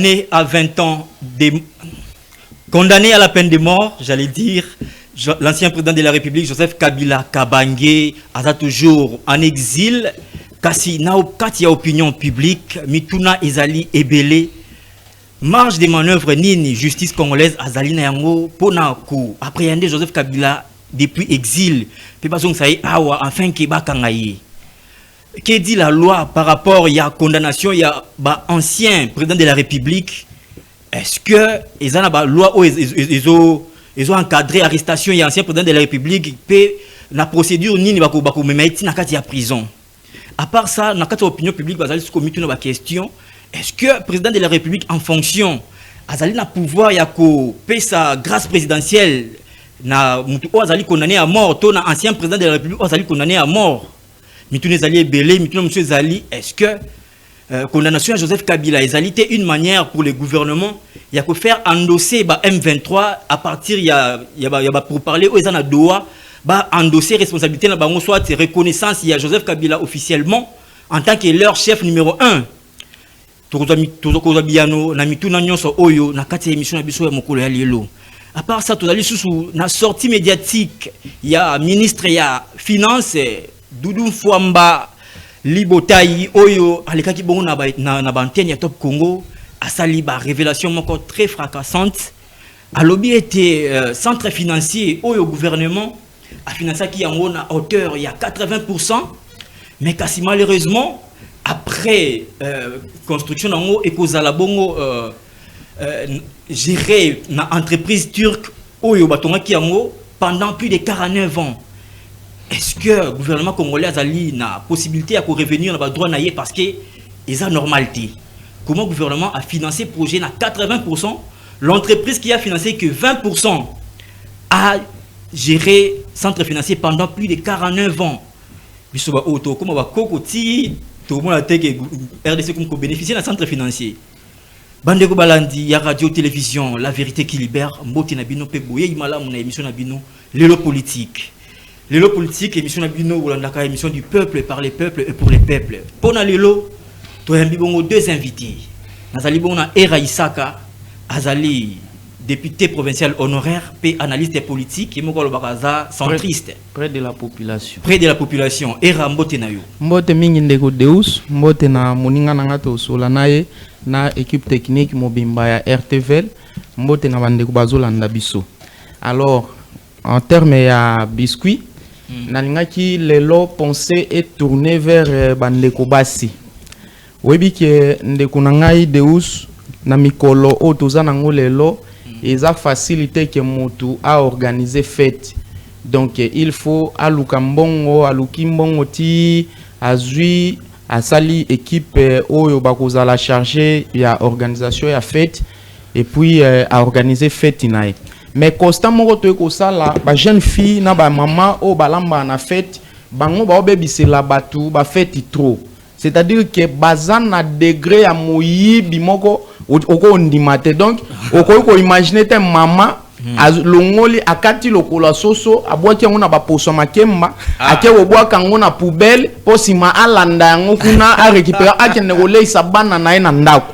condamné à 20 ans, condamné à la peine de mort, j'allais dire, l'ancien président de la République, Joseph Kabila Kabange, a toujours en exil. Kasi na kati ya opinion publique, mituna ezali ebele, marge de manœuvre nini justice congolaise azali na yango pona ko appréhender Joseph Kabila depuis exil. Pe bazong saye awa afin ke bakangaye. Que dit la loi par rapport à la condamnation, il y a ancien président de la République? Est-ce que ils ont la loi où ils ont encadré l'arrestation, il y a ancien président de la République, et la procédure ni va ko mettre na kati ya prison? À part ça, dans la opinion publique, bazali sous comité na question, est-ce que le président de la République en fonction azali na pouvoir ya ko payer sa grâce présidentielle na mutu o azali condamné à mort, to na ancien président de la République o azali condamné à mort? Mitune Zali Belé, Mitune Monsieur Zali, est-ce que condamnation à Joseph Kabila est une manière pour le gouvernement, il y a que faire endosser M23 à partir il y a pour parler aux gens à Doha, endosser responsabilité na bango soit reconnaissance il y a Joseph Kabila officiellement en tant que leur chef numéro 1. Tozo biano na mituna nyonso oyo na kati émission na biso ya mokolo ya lelo. À part ça, tout allez sous na sortie médiatique, il y a ministre il y a finance Doudou Fouamba Libotaï Oyo Alekaki Bongo na bantenne ya Top Congo asali ba révélation encore très fracassante. A lobby était centre financier Oyo gouvernement a financé qui en a hauteur il y a 80%, mais kasi malheureusement après construction en haut et cause à la bongo géré na entreprise turque Oyo batonga qui en haut pendant plus de 49 ans. Est-ce que le gouvernement congolais a la possibilité de revenir dans le droit naïe parce qu'il y a normalité? Comment le gouvernement a financé le projet à 80%? L'entreprise qui a financé que 20% a géré le centre financier pendant plus de 49 ans. Comment va RDC bénéficier d'un centre financier? Bandeko Balandi, il y a radio, télévision, la vérité qui libère. Mbote Nabino Peboye, Imala, mon émission Nabino, l'élo politique. L'élo politique, émission Nabino, ou la émission du peuple par les peuples et pour les peuples. Pour l'élo, tu as deux invités. Nazali Bona Era Isaka, Azali, député provincial honoraire, puis analyste politique, et Mokolo Bakaza, centriste. Près de la population. Près de la population. Era Mbote Nayo. Mbote Mingindego Deus, Mbote na Moninga Nangato Solanaye, na équipe technique Mobimba ya RTVL, Mbote na Bandeko Bazolanda Biso. Alors, en termes ya biscuit, Nalingaki lelo pensée est tournée vers Bandeko Basi. Webi ke ndeko nangai Deus na mikolo o tozanango lelo eza facilité que motu a organisé fête. Donc il faut aluka mbongo, aluki mbongo ti azui asali équipe oyo bakozala chargé ya organisation ya fête et puis à organiser fête nae. Mais constamment to ko sala ba jeune fille na ba maman o balamba na fête bango ba obebisela batu ba fête trop. C'est-à-dire que bazan na degré ya moyi bimoko oko ndimate. Donc oko imaginer te maman longoli akati lokola soso abwaki yango na ba poso makemba ake obwaka yango na poubelle po sima alanda yango kuna a récupérer akende koleisa bana na ye na ndako.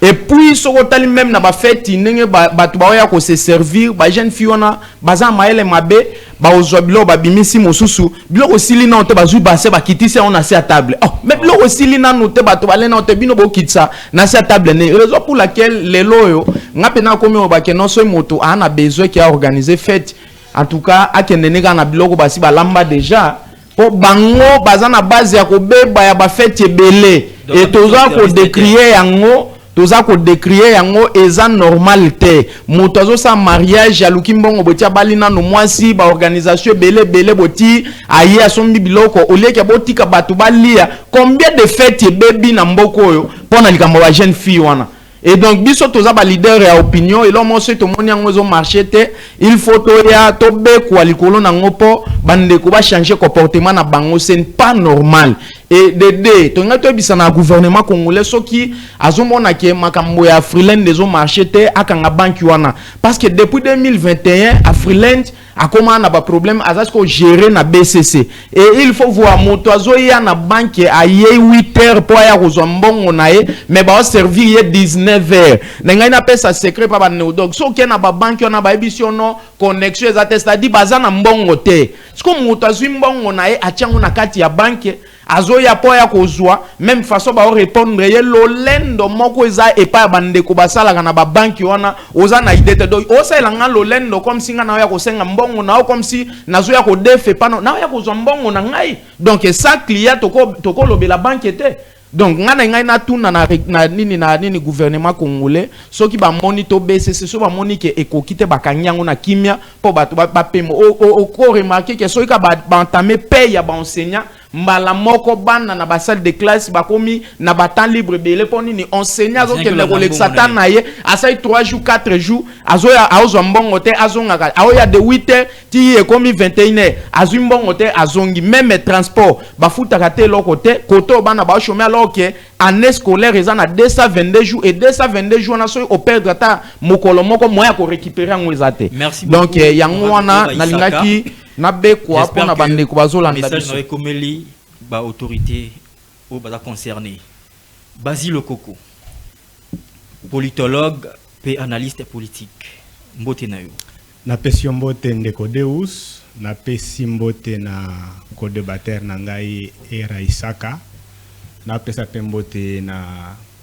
Et puis soko tali même na ba fête ndenge batu ba ya ko se servir ba jeune fille wana bazan maele mabe ba ozobilo ba bimisi mosusu bilo osili na ote bazui base ba kitisa on a à table. Oh mais bilo osili na note batu ba lena ote bino bo kitsa na à table ne raison pour laquelle les loyo ngapena komi o ba ke non so moto ana besoin qui a organisé fête en tout cas akende ne na biloko basi ba lamba déjà po bango bazana base ya ko beba ya ba fête ebele et toza ko décrier yango toza ko décrier yango eza normalité moto sa mariage ya lukimbongo botia balina no mwasi ba organisation bele boti ayi asombi biloko oleke botika batu balia combien de fêtes bebi na mboko oyo pona likambo ba jeune fille wana. Et donc biso toza ba leader ya opinion et l'homme se to moni yango zo marché te il faut to ya to be ko likolo na ngopo bande ko ba changer comportement na bango c'est pas normal. Et de to ngato bisa na gouvernement congolais soki azomona ke makambo ya Freeland dezo marché te akanga banki wana parce que depuis 2021 à Freeland a comment na ba problème azas ko gérer na BCC et il faut voir moto azoya na banque a 8h pour ya kozombongo na ye mais ba servir ye 19h ngai na pesa secret pa ba neodog so ke na ba banque na ba ebision no connexion ezate c'est-à-dire baza na mbongo te siko moto azwi mbongo na ye atiango na kati ya banque azoya po ya kozwa même façon ba répondre ye lolendo moko eza epa ya bandeko basala na ba banque wana oza na idée donc osala nga lolendo comme si nga na ya kosenga mbongo na comme si nazoya ko defe pano na ya kozwa mbongo na ngai donc ça client toko lobela banque te donc nga na ngai na tuna na nini gouvernement congolais soki ba monito BCC so ba monike ekokite bakanyango na kimia po bato ba pemo o remarquer que soki ba entamé paye ya ba enseignant mbala moko bana na ba salle de classe ba komi na ba temps libre belé poni ni enseignant zo kende ko lexata na ye asai 3 jours 4 jours azoya azo mbongo te azonga aoya de 8h ti e komi 21h azu mbongo te azongi même transport ba futa te loko te koto bana ba chômer alors que année scolaire eza na 222 jours et 222 jours na so au perdre ta mokolo moko moya ko récupérer ngwezate donc yango wana na lingaki na bekwa pona bande ko bazolanda message na komeli ba autorité au baza concerné Basile Koko politologue et analyste politique mbote na yo na pesi mbote ndeko Deus na pesi mbote na co-débatteur na ngai Era Isaka na pesa mbote na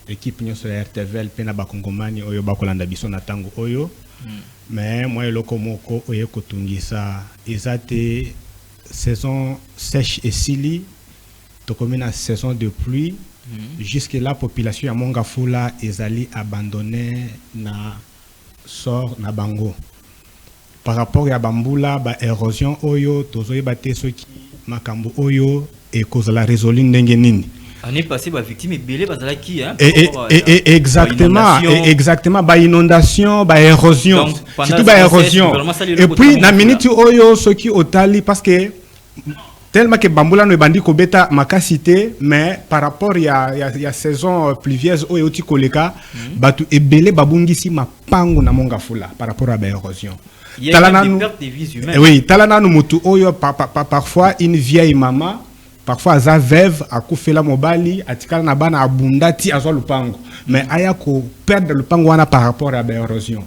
équipe nyonso ya RTVL pe na bakongomani oyo bakolanda biso na tango oyo mais moi eloko moko oye kotungisa ezate saison sèche et sili to comme na saison de pluie jusque la population ya Mongafula ezali abandonné na sort na bango par rapport ya bambula ba érosion oyo tozoye baté soki makambo oyo et cause la résoudre ndenge nini année passée ba victime belé bazala ki hein exactement ba inondation ba érosion surtout ba érosion et puis na minute oyo soki otali parce que tellement que bambula no bandi ko beta makasité mais par rapport ya saison pluvieuse oyo ti koleka batu ebele babungisi mapango na Mongafula par rapport à ba érosion talana des vies humaines oui talana no mutu oyo parfois une vieille maman parfois za veuve akufela mobali atikala na bana abundati azwa lupango mais aya ko perdre lupango wana par rapport à l'érosion.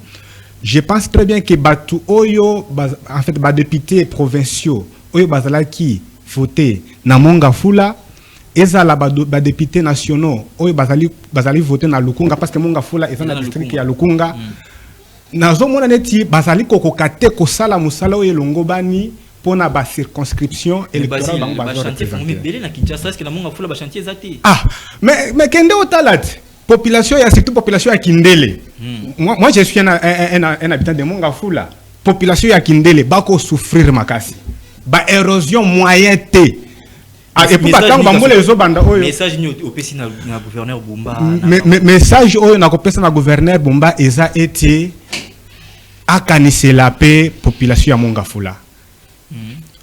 Je pense très bien que batu oyo en fait ba députés provinciaux oyo bazala ki voter na Mongafula ezala ba députés nationaux oyo bazali voter na Lukunga parce que Mongafula est dans district ya Lukunga nazo mona neti bazali kokokate ko sala musala oyo longobani pona ba circonscription électorale bango ba chantier na Kinshasa est-ce que na Mongafula ba chantier ezati mais kende otalate population ya surtout population ya Kindele moi je suis un habitant de Mongafula population ya Kindele bako souffrir makasi ba érosion moyen té et pour batang bambole ezo banda oyo message ni opesi na gouverneur Bumba message oyo na kopesa na gouverneur Bumba eza été akanisela pe population ya Mongafula.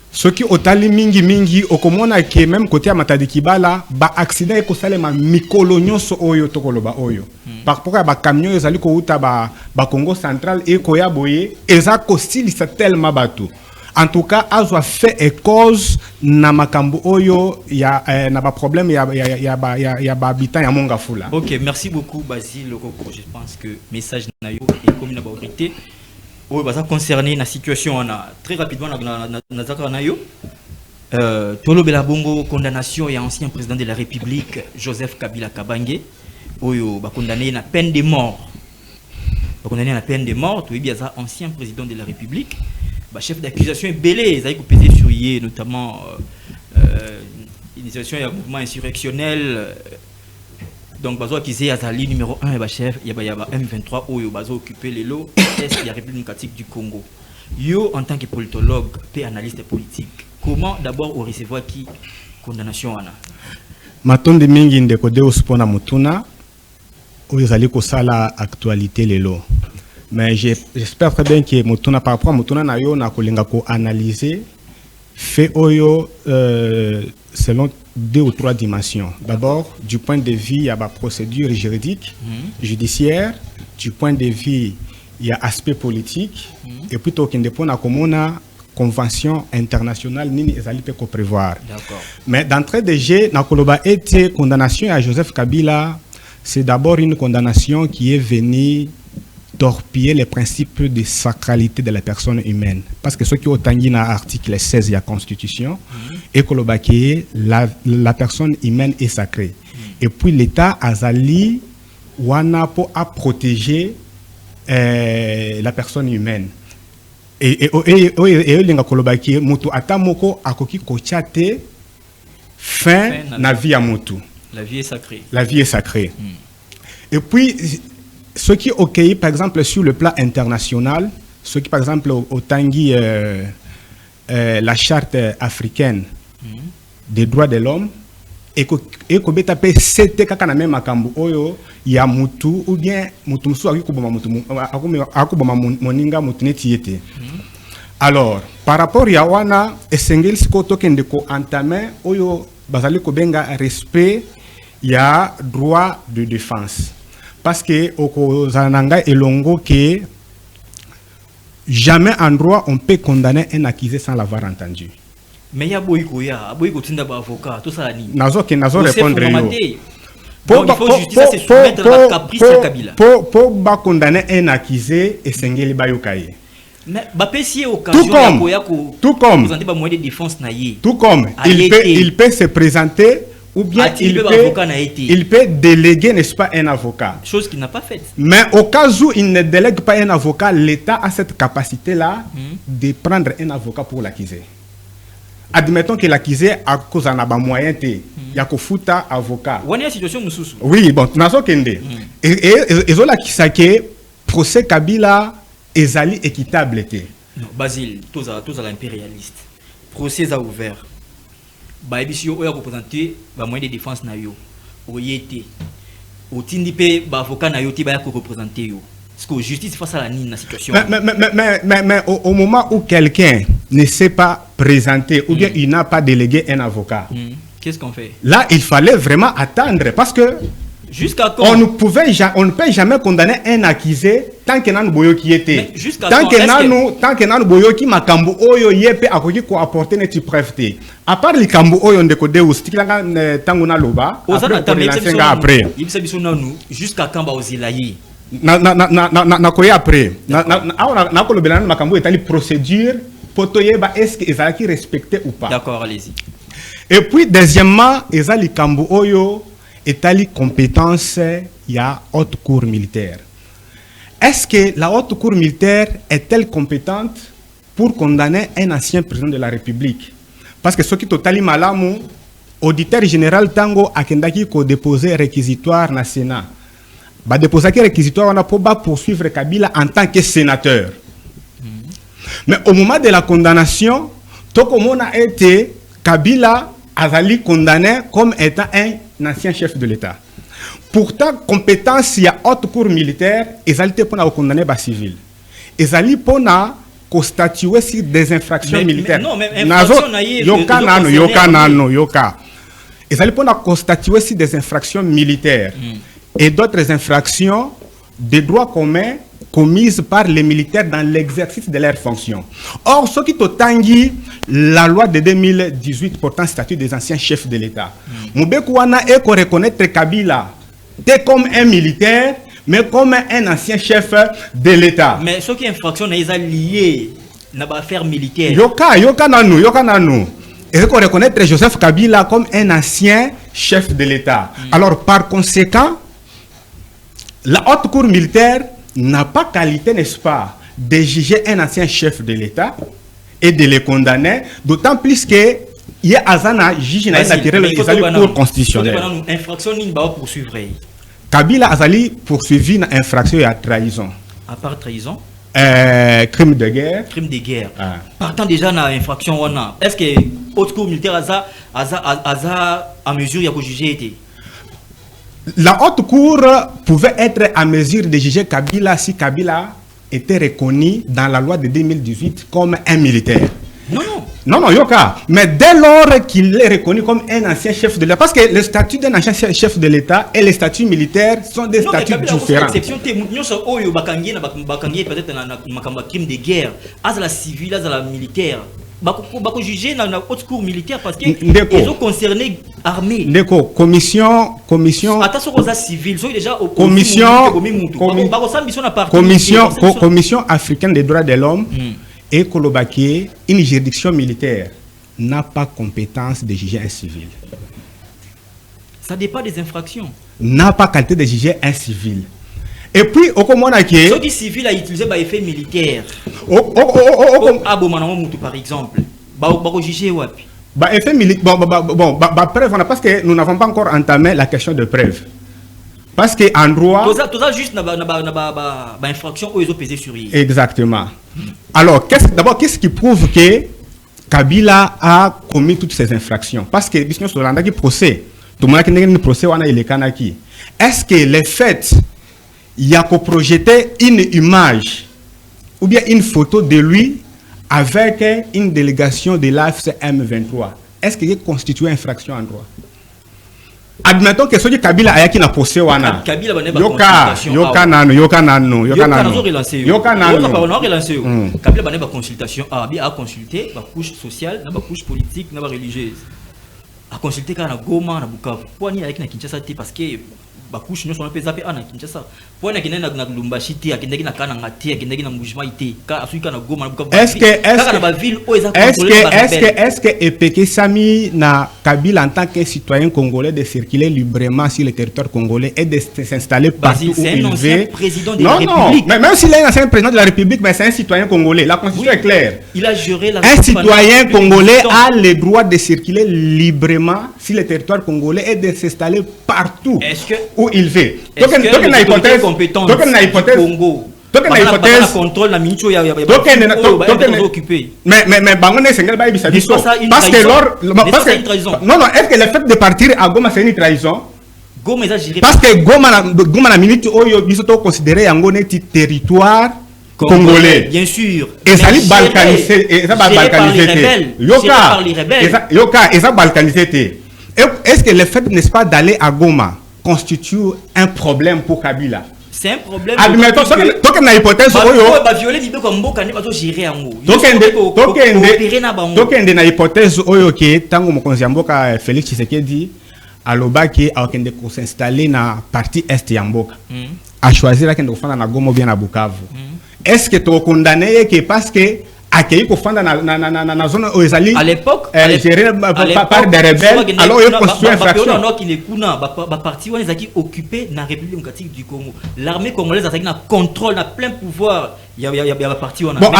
Ce qui otali mingi okomona ke même côté ya Matadi Kibala ba accident eko salema mikolo nyonso oyo tokoloba oyo par rapport à ba camion ezali ko uta ba Congo central eko ya boye eza ko silisa tellement bateau en tout cas azwa fait et cause na makambo oyo ya na ba problème ya ba habitant ya Mongafula. OK, merci beaucoup Basile Koko. Je pense que message na yo et comme na ba autorité oui, bah, concerné la situation, on a très rapidement Tolo Belabongo, condamnation et ancien président de la République, Joseph Kabila Kabange, condamné à la peine de mort. Condamné à la peine de mort, tout bien ça, ancien président de la République, chef d'accusation est belé, ça a pesé sur lui, notamment initiation et mouvement insurrectionnel. Donc, bazo accusé à Zali numéro 1 et chef, il y a M23 où bazo occupé les lots est de la République démocratique du Congo. Yo en tant que politologue et analyste politique, comment d'abord au recevoir qui condamnation ana? Matonde mingi ndeko Deus pona mutuna oyo zali ko sala actualité les lots. Mais j'espère très bien que mutuna par rapport à mutuna na yo na kolinga ko analyser fait oyo selon 2 ou 3 dimensions. D'abord, du point de vue, il y a la procédure juridique, judiciaire. Du point de vue, il y a aspect politique. Et plutôt qu'il dépend à comment convention internationale nini ezali pe ko prévoir. D'accord. Mais d'entrée de jeu, nakoloba était condamnation à Joseph Kabila, c'est d'abord une condamnation qui est venue torpiller les principes de sacralité de la personne humaine. Parce que ce qui est au tangi dans l'article 16 de la Constitution, et koloba qui la personne humaine est sacrée. Et puis l'État azali wana po a protéger la personne humaine. Et linga koloba ki mutu atamoko akoki kochate fin na vie à mutu. La vie est sacrée. La vie est sacrée. Et puis ce qui est ok, par exemple sur le plan international, ce qui par exemple au tangi la charte africaine des droits de l'homme et que beta pe sete kaka na même makambo oyo ya mutu ou bien mutu musu akuboma mutu akuboma moninga mutu netiete. Alors par rapport ya wana esengeli siko tokende ko entamer oyo bazali ko benga respect ya droit de défense parce que oko zananga elongo que jamais en droit on peut condamner un accusé sans l'avoir entendu. Mais il y a beaucoup tinda ba avocat, tout ça ni. Nazo répondre yo. Il faut justice à se soumettre à la caprice de Kabila. Pour ba condamner un accusé et sengeli ba yokaye. Mais ba pesi occasion tout comme présenter ba moyen de défense na yé. Tout comme il peut se présenter ou bien il peut déléguer, n'est-ce pas, un avocat. Chose qu'il n'a pas faite. Mais au cas où il ne délègue pas un avocat, l'État a cette capacité-là de prendre un avocat pour l'accuser. Admettons que l'accusé a cause d'un moyen, il y a un avocat. Oui, bon, nous avons kende. Et là qui sait que procès Kabila est équitable. Non, Basile, tous à l'impérialiste. Procès a ouvert. Baibisi yo représenté ba moyen de défense na yo. Oyete. Otindi pe ba avocat na yo ti ba ko représenter yo. Parce que justice face à la nine la situation. Mais au moment où quelqu'un ne s'est pas présenté ou bien il n'a pas délégué un avocat, qu'est-ce qu'on fait? Là, il fallait vraiment attendre parce que jusqu'à quand on ne peut jamais condamner un accusé tant que nan boyoki était. Tant que nan boyoki makambo oyo yepe akoki ko apporter neti preuve. À part les kambo oyo ndeko deus tikilanga tango na loba après. Yebisa biso nanu jusqu'à quand ba ozilayi. Na koya après na ko lobela makambo etali procédure poto yeba est-ce que ezalaki respecté ou pas. D'accord, allez-y. Et puis deuxièmement ezali kambo oyo etali compétence ya haute cour militaire. Est-ce que la haute cour militaire est-elle compétente pour condamner un ancien président de la République? Parce que ce qui totali malamu auditeur général tango akendaki ko déposer réquisitoire na Sénat. Ba déposer réquisitoire on a pour poursuivre Kabila en tant que sénateur. Mais au moment de la condamnation, toko mona été Kabila azali condamné comme étant un ancien chef de l'État. Pourtant, compétence y a haute cour militaire, ezali pour condamner bas civil. Ezali pour constatuer sur des infractions militaires. Non, mais infraction yoka. Ezali pour constatuer sur des infractions militaires et d'autres infractions de droits communs commises par les militaires dans l'exercice de leurs fonctions. Or, ce qui totangi la loi de 2018 portant statut des anciens chefs de l'État. Moubekouana est qu'on reconnaître Kabila comme un militaire, mais comme un ancien chef de l'État. Mais ce qui est infraction est lié à l'affaire militaire. Yoka nanu. Et qu'on reconnaître Joseph Kabila comme un ancien chef de l'État. Alors, par conséquent, la haute cour militaire n'a pas qualité, n'est-ce pas, de juger un ancien chef de l'État et de le condamner, d'autant plus que il y a Azana juge la cour constitutionnelle. Kabila Azali poursuivi une infraction à trahison. À part trahison? Crime de guerre. Crime de guerre. Partant déjà dans l'infraction, est-ce que haute cour militaire a à mesure de juger? La haute cour pouvait être à mesure de juger Kabila si Kabila était reconnu dans la loi de 2018 comme un militaire. Non. Non, Yoka. Mais dès lors qu'il est reconnu comme un ancien chef de l'État, parce que le statut d'un ancien chef de l'État et les statuts militaires sont des statuts différents. Exception, peut-être un crime de guerre, à la civile, à la militaire. Bako juger dans la haute cour militaire parce que ils ont concerné armée. Commission attention aux civils, sont déjà au commission africaine des droits de l'homme et Kolobaki, une juridiction militaire n'a pas compétence de juger un civil. Ça dépend des infractions. N'a pas qualité de juger un civil. Et puis, au commandant qui est... Ceux qui civils a utilisé par effet militaire. Par exemple. Effet militaire. Bon, preuve, parce que nous n'avons pas encore entamé la question de preuve. Parce qu'en droit... Tout ça juste une infraction où ils ont pesé sur lui. Exactement. Alors, d'abord, qu'est-ce qui prouve que Kabila a commis toutes ces infractions? Parce que, puisque nous avons un procès, tout le monde a un procès, on a eu les Kanaki. Est-ce que les faits... il y a qu'à projeter une image ou bien une photo de lui avec une délégation de l'AFC M23. Est-ce qu'il constitue une infraction en droit? Admettons que celui Kabila a qui n'a posé wana. Kabila va consultation. A consulté la couche sociale, la couche politique, la religieuse. A consulté quand na Goma na Bukavu. Pour ni avec na Kinshasa parce que bakouche nous sont peu zappé ana Kinshasa pour na kinena na Lubumbashi te akendeki na kana ngati akendeki na Mbujima ite ka asuika na Goma na Bukavu. Est-ce que Epeke Sami na Kabila en tant que citoyen congolais de circuler librement sur le territoire congolais et de s'installer partout où il veut? Non, mais même s'il est un ancien président de la République, mais c'est un citoyen congolais. La constitution est claire. Il a juré la un citoyen congolais a le droit de circuler librement sur le territoire congolais et de s'installer partout où il veut. Donc, une hypothèse. Mais parce que non, est-ce que le fait de partir à Goma c'est une trahison? Parce que Goma la minute où ils sont considérés en territoire congolais. Bien sûr. Et ça les balkanisé. Et ça balkanisé. Yoka, et ça balkanisé. Est-ce que le fait, n'est-ce pas, d'aller à Goma constitue un problème pour Kabila? C'est un problème. Admettons, donc on a hypothèse na hypothèse oyo ke tango mokonzi mboka Félix Tshisekedi aloba ke akende ko s'installer na partie est ya mboka a choisir akende ko fanda na Goma bien na Bukavu. Est-ce que tu condamné que parce que accueilli ko fanda na zone oezali à l'époque géré par des rebelles alors il constitue infraction parti on les occupé na République démocratique du Congo. L'armée congolaise a na contrôle na plein pouvoir il y a parti on a. Bon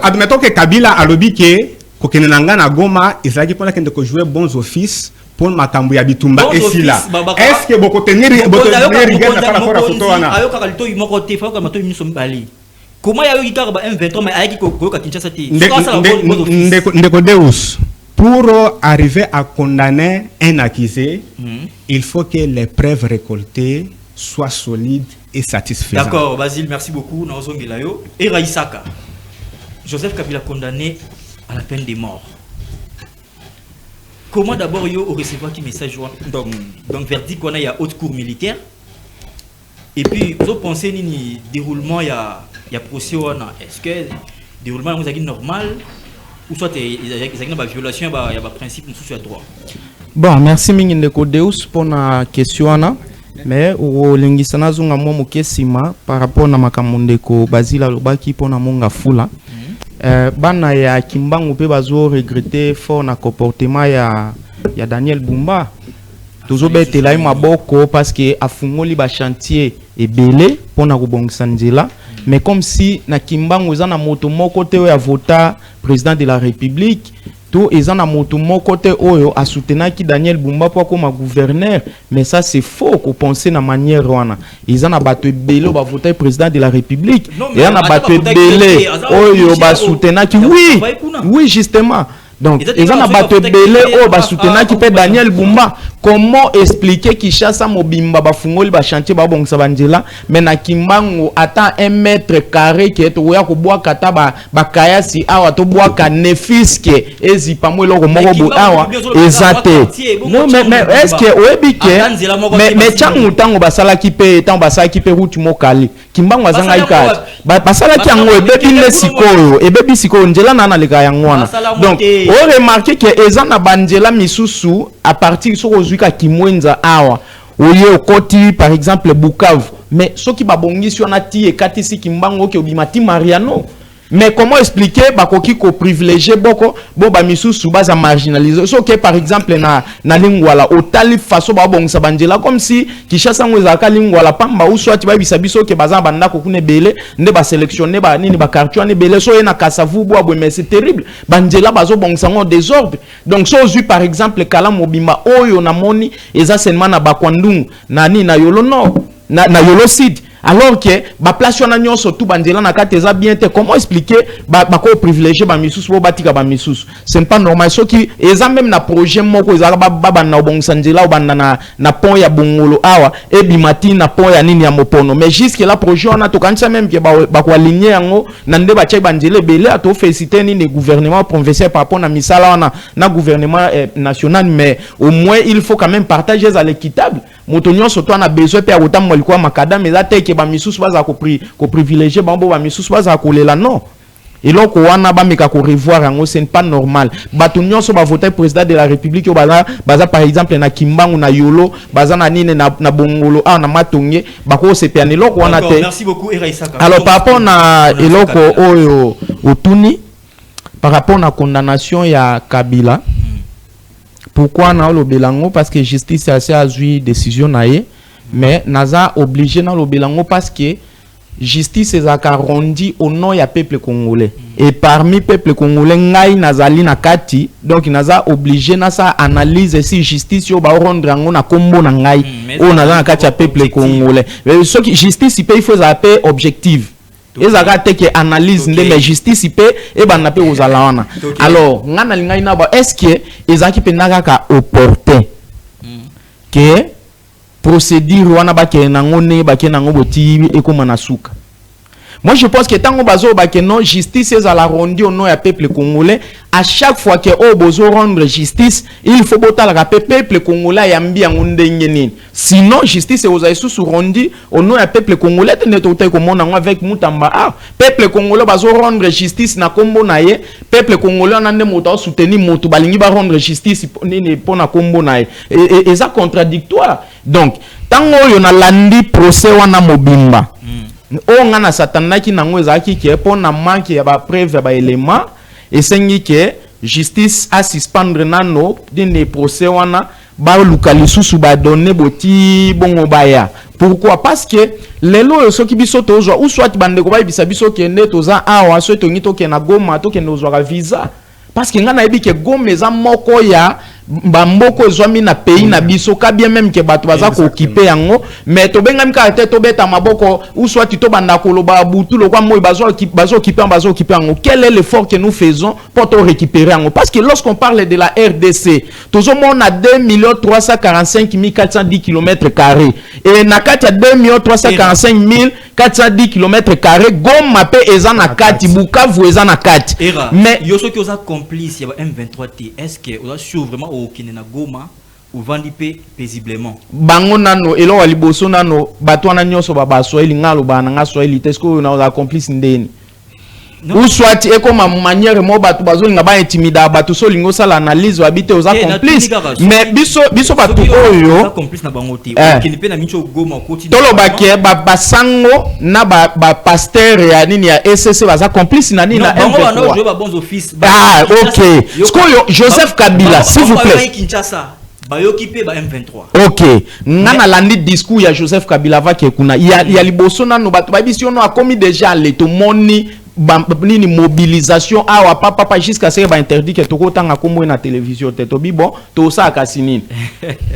admettons que Kabila a lobby que kokenanga na Goma ezaki pona kende ko jouer bons offices pour makambo ya bitumba esila. Est-ce que boko tenir rigueur par rapport à photo wana ayo kakalito yimoko te fa ko mato yimiso mbali. Comment y a eu M23 mais avec Kinshasa Ndeko Deus, pour arriver à condamner un accusé, il faut que les preuves récoltées soient solides et satisfaisantes. D'accord, Basile, merci beaucoup. Et Raïsaka, Joseph Kabila condamné à la peine de mort. Comment d'abord il y a recevoir qui message donc verdict qu'on a à haute cour militaire et puis vous pensez ni déroulement il y a procès est-ce que déroulement est normal ou soit il y a une violation il y a principe sur le droit? Bon, merci Ndeko Deus pour la question mais au lingisana zunga mo mokesima par rapport na makamondeko Basile Lobaki pour na monga fula bana ya Kimbangu pe bazo regretter fort na comportement ya Daniel Bumba toujours betela maboko parce que afungoli ba chantier ebele pona kobongisa nzela mais comme si na Kimbangu za na moto moko te ya vota président de la République to eza na moto moko te oyo a soutenaki Daniel Bumba pour comme gouverneur mais ça c'est faux ko penser na manière wana eza na bato ebele ba voter président de la République et na bato ebele oyo ba soutenaki oui justement donc eza na bato ebele oyo ba soutenaki pe Daniel Bumba Comment expliquer Kinshasa mobimba bafungoli ba chantier ba bongisa banjela mais na Kimbangu ata 1 mètre carré qui est oya ko boa kata ba kayasi awa to boa ka nefiske ezipa mo eloko moko bo awa ezate. Non mais est-ce que oebike mais changu tango basala kipe tango basala kipe route mokali Kimbangu azanga ikati basala ki yango ebebi sikoyo ebebi sikoyo njela na leka yangwana. Donc on remarque que ezana banjela misusu à partir de Zuika Kimwenza awa oye okoti par exemple Bukavu mais soki babongisi wana ti ekati si Kimbangu ke obimati Mariano. Mais comment expliquer bakoki ko privilégier boko bo ba misusu baza marginaliser so que par exemple na lingwala otali façon ba bongisa banjela comme si Kinshasa ngweza ka lingwala pamba ou soit ba bisabiso ke baza banda ko kune bele nde ba sélectionner ba nini ba quartier ne bele so na Kasavu bo abo mais c'est terrible banjela bazo bongisa ngo désordre. Donc so zu par exemple kala mobimba oyo na moni eza seulement na bakwandungu na ni na yolo no na yolo sud. Alors que ba place wana nyonso tout banjela na kateza bien te comment expliquer ba ko privilégier ba misusu bo batika ba misusu c'est pas normal so qui eza même na projet moko eza ba na obongisa njela obanda na pont ya Bongolo awa e bimati na pont ya nini ya Mopono mais jusque là projet wana to kanisa même que ba ko aligner yango na nde ba check banjela belé ato féliciter ni gouvernement provincial par rapport na misala wana na gouvernement national mais au moins il faut quand même partager à l'équitable motonyo surtout on a besoin pe autant mo likwa makada mais za te ke ba misusu baza ko privilégier bambo ba misusu baza ko lela non et donc wana ba meka ko revoir yango c'est pas normal batonyo so ba voter président de la république yo baza par exemple na Kimbangu na Yolo baza na nine na Bongolo na Matonge ba ko se piane loko wana te. Merci beaucoup Eraisaka. Alors par rapport na eloko oyo otuni par rapport na condamnation ya Kabila. Pourquoi na le belango parce que justice a assez azui décision naie mais naza obligé na le belango parce que justice est arrondi au nom ya peuple congolais et parmi peuple congolais ngai nazali na kati donc naza obligé na sa analyse si justice yo ba rendre ngo na kombo na ngai o naza na kati ya peuple congolais mais ce qui justice il faut appeler objective. Et ça gâte que analyse de la justice et ben n'a pas aux alawana. Alors ngana linga na ba est-ce que ezaki penaka ka opportun que procédure wana ba ke nangone ba ke nango boti e comme na suka. Moi je pense que tango bazo ba ke non justice est à la rondi au nom ya peuple congolais à chaque fois que o bozo rendre justice il faut botal ka peuple congolais yambi ngunde ngeni sinon justice aux aisu sur rondi au nom ya peuple congolais te netote comme on avec mutamba peuple congolais bazo rendre justice na kombo na ye peuple congolais na ndemo soutenir moto balingi ba rendre justice nini pona kombo na ye et ça contradictoire donc tango yo na landi procès wana mobimba o ngana satanaki nango ezaki ke pona manque ya ba preuve ba élément et sengi ke justice a suspendre nano dine procès wana ba lukalisusu ba donner boti bongo baya. Pourquoi? Parce que lelo soki biso tozwa ou soit bande ko ba bisa biso ke ne toza awa so to ngito ke na Goma to ke nozwa visa parce que ngana yebi ke Goma eza moko ya bamboko ezwami na pays na biso ka bien même que bato baza ko occuper yango mais to benga mika te to beta maboko ou soit to banda koloba butu lo kwa moy bazo occuper yango. Quel est l'effort que nous faisons pour te récupérer yango? Parce que lorsqu'on parle de la RDC toujours on a 2 345 410 km² et na kati ya 2 345 410 km², Goma pe eza na kati, Bukavu eza na kati. Mais yo so ki oza complice ya M23T, est-ce que oza sûr vraiment au kine na Goma ou vandi pe paisiblement? Bango nano elo wa liboso nano bato wana nyonso ba Swahili ngalo ba na Swahili est-ce que na oza complice ndeni? Ou soit et comme manière mo bato bazo nga ba intimida bato so lingo sala analyse wabite oza complice mais biso bato oyo complice na bango te okini pe na micho Goma okoti tolo bakie ba sango na ba pasteur ya nini ya SSC baza complice na nini na M23 ba bons office OK Joseph Kabila s'il vous plaît Kinshasa bayoki pe ba M23 OK ngana landi discours ya Joseph Kabila va ke kuna ya liboso nano bato ba biso no a commis déjà le to moni nini mobilisation awa papa jusqu'à ce que ba interdit que toko tanga komo na télévision te to bi bon to sa kasinini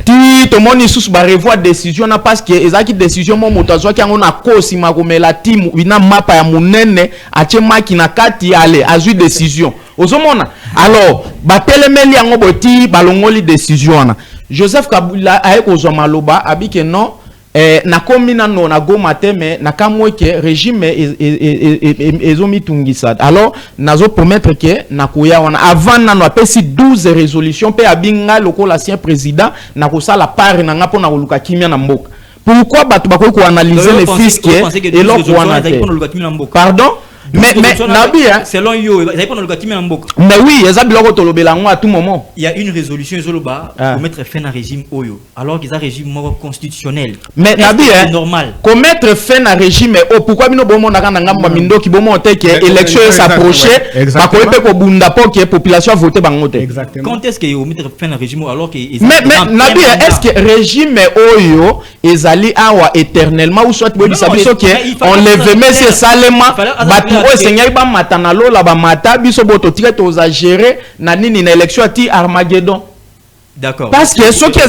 ti to moni sous ba revoir décision na parce que ezaki décision mo moto azwa kango na kosi makomela team ina mapa ya munene ache maki na kati ale azui décision ozomona alors ba telemeli yango boti balongoli décision na Joseph Kabila a kozwa maloba abike non na komina no na go mateme na kamweke régime ezomi tungisa. Alors nazo promettre que na koya wana avant na no apesi 12 résolutions pe abinga loko l'ancien président na kosala part na ngapo na koluka kimia na mboka. Pourquoi batu bako ko analyser les fiscs et l'autre wana pardon. Mais Nabi, selon yo, mais oui, à tout moment. Il y a une résolution pour mettre fin à régime Oyo, alors qu'ils ont un régime constitutionnel. Mais Nabi, c'est normal. Pour mettre fin à régime Oyo, pourquoi nous avons mindo qui bon que l'élection s'approchait, bah qu'on peut que bunda pour que la population vote bangote. Quand est-ce qu'ils vont mettre fin à régime alors que mais Nabi, est-ce que régime Oyo est allé à éternellement ou soit on lève mais c'est salement o Seigneur ba matana lola ba mata biso boto tire toza gérer na nini na élection ati Armageddon. D'accord. Parce que ce qui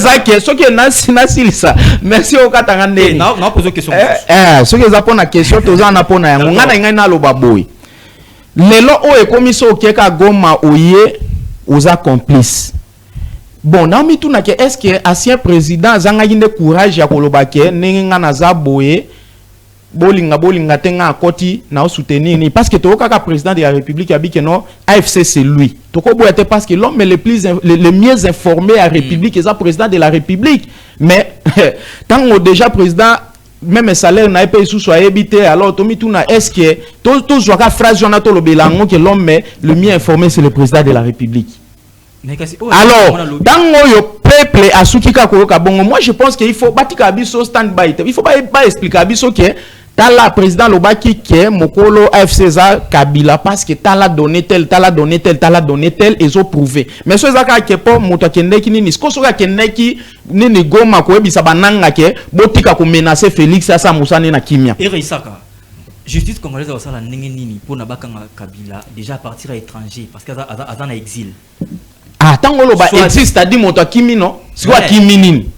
est nasi ça. Merci au katanga ndé. Non pose question. Ce qui est apona question toza na pona yango ngana ngai na loba boy. Lelo o ekomiso okeka Goma oye oza complice. Bon, na mi tuna ke est-ce que ancien président zanga yinde courage ya koloba ke ninga na za boye bolinga tenga akoti na soutenir ni parce que toka président de la République a dit que non AFC c'est lui. Toko boyete parce que l'homme le mieux informé à la République est le président de la République. Mais tant que déjà président même salaire n'a pas sous soit habité alors tomi tuna est-ce que tout joie phrase Jonathan Lobelango que l'homme le mieux informé c'est le président de la République. Alors, dans le peuple à Soukika Koroka Bongo, moi je pense qu'il faut batika biso stand-by. Il faut pas expliquer biso que Tala président Lobaki que Mokolo AFC Kabila parce que Tala donné tel et ont prouvé. Mais ce zaka que pas moto kende ki nini sko soka kende ki nini Goma ko ebisa bananga ke botika ko menacer Félix asa Musane na kimia. Ereisaka. Justice congolaise a sala ndenge nini pour nabaka Kabila déjà partir à l'étranger parce que azana exil. Ah, tant que l'on existe, c'est-à-dire mon kimi non, c'est quoi kimi nini?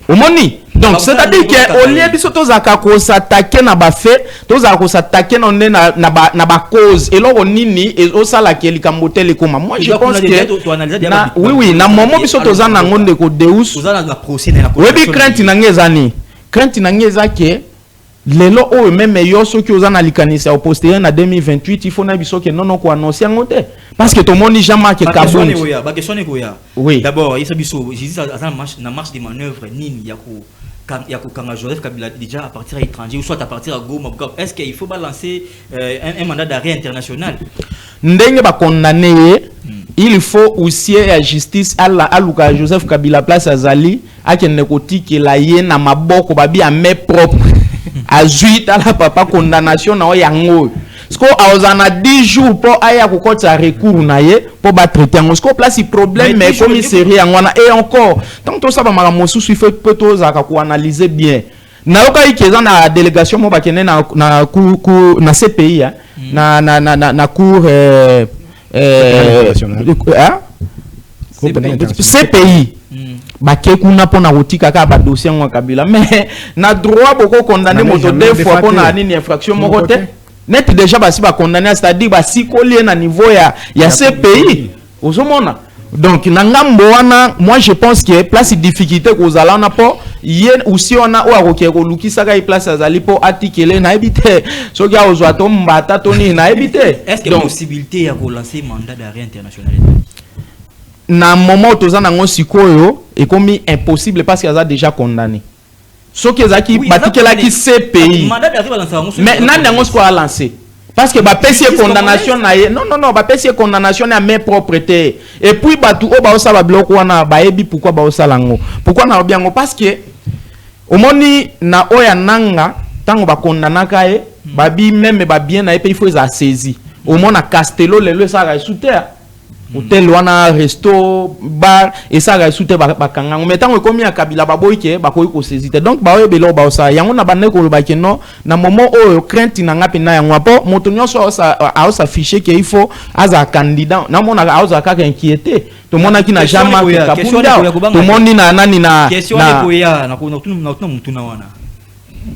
Omoni. Donc c'est-à-dire que au lieu de se s'attaquer na ba fait, s'attaquer na ba cause et là on nini et au sala qui est kambotel comme moi je pense que oui na moment biso toza na ngonde ko Deus. Oui bi crainte na ngezani. Crainte na ngezake lelo o même yo so ki ozana likanisa au postérieur na 2028 il faut na biso que non ko annoncer ngote parce que tout le monde jamais que Kabound oui d'abord il biso jésus na marche de manœuvre nini yako kanga Joseph Kabila déjà à partir à l'étranger ou soit à partir à Goma est-ce qu'il faut balancer un mandat d'arrêt international ndenge ba condamner il faut aussi la justice aluka Joseph Kabila place azali akene kotiki la ye na maboko babi à main propre azuit à la papa condamnation na yango sko aozana 10 jours pour aya kokota recours na ye pour ba traiter ngo sko place problème mais commissariat ngwana et encore tant to ça ba mara mosusu il faut peut za ka ko analyser bien na yoka ikeza na délégation mo ba kene na na CPI na cour CPI bake kuna pona kotika ka ba dossier ngwa Kabila mais na droit boko condamner moto deux fois pona nini infraction moko te net déjà basi ba condamner c'est-à-dire basi collier na niveau ya CPI ozomona donc na ngambo wana moi je pense que place difficulté ko zala na po yen aussi on a o akoke ko lukisa ka place azali po article na ebité so ga ozwa to mbata to ni na ebité est-ce qu'il y a possibilité ya ko lancer mandat d'arrêt international na moment tozana ngo sikoyo et comme impossible parce qu'il a déjà condamné ce qui est batikela ki CPI mais nan ngo ko a lancé parce que ba pesi condamnation na non ba pesi condamnation na main propreté et puis batu o ba osala bloc wana ba ebi pourquoi ba osala ngo pourquoi na bien ngo parce que omoni na oya nanga tango ba condamnaka e ba bi même ba bien na e il faut za saisi au moins na Castello le ça ra sous terre hôtel wana resto bar et ça ra sous terre ba kanga mais tango komi ya Kabila ba boyke ba ko ko saisite donc ba oyebelo ba osala yango na bande ko ba keno na moment o crainte na ngapi na yango po moto nyonso a s'afficher que il faut aza candidat na mona a ka inquiété tout le monde qui n'a jamais Kabunda tout le monde na nani na question na ko ya na mutuna wana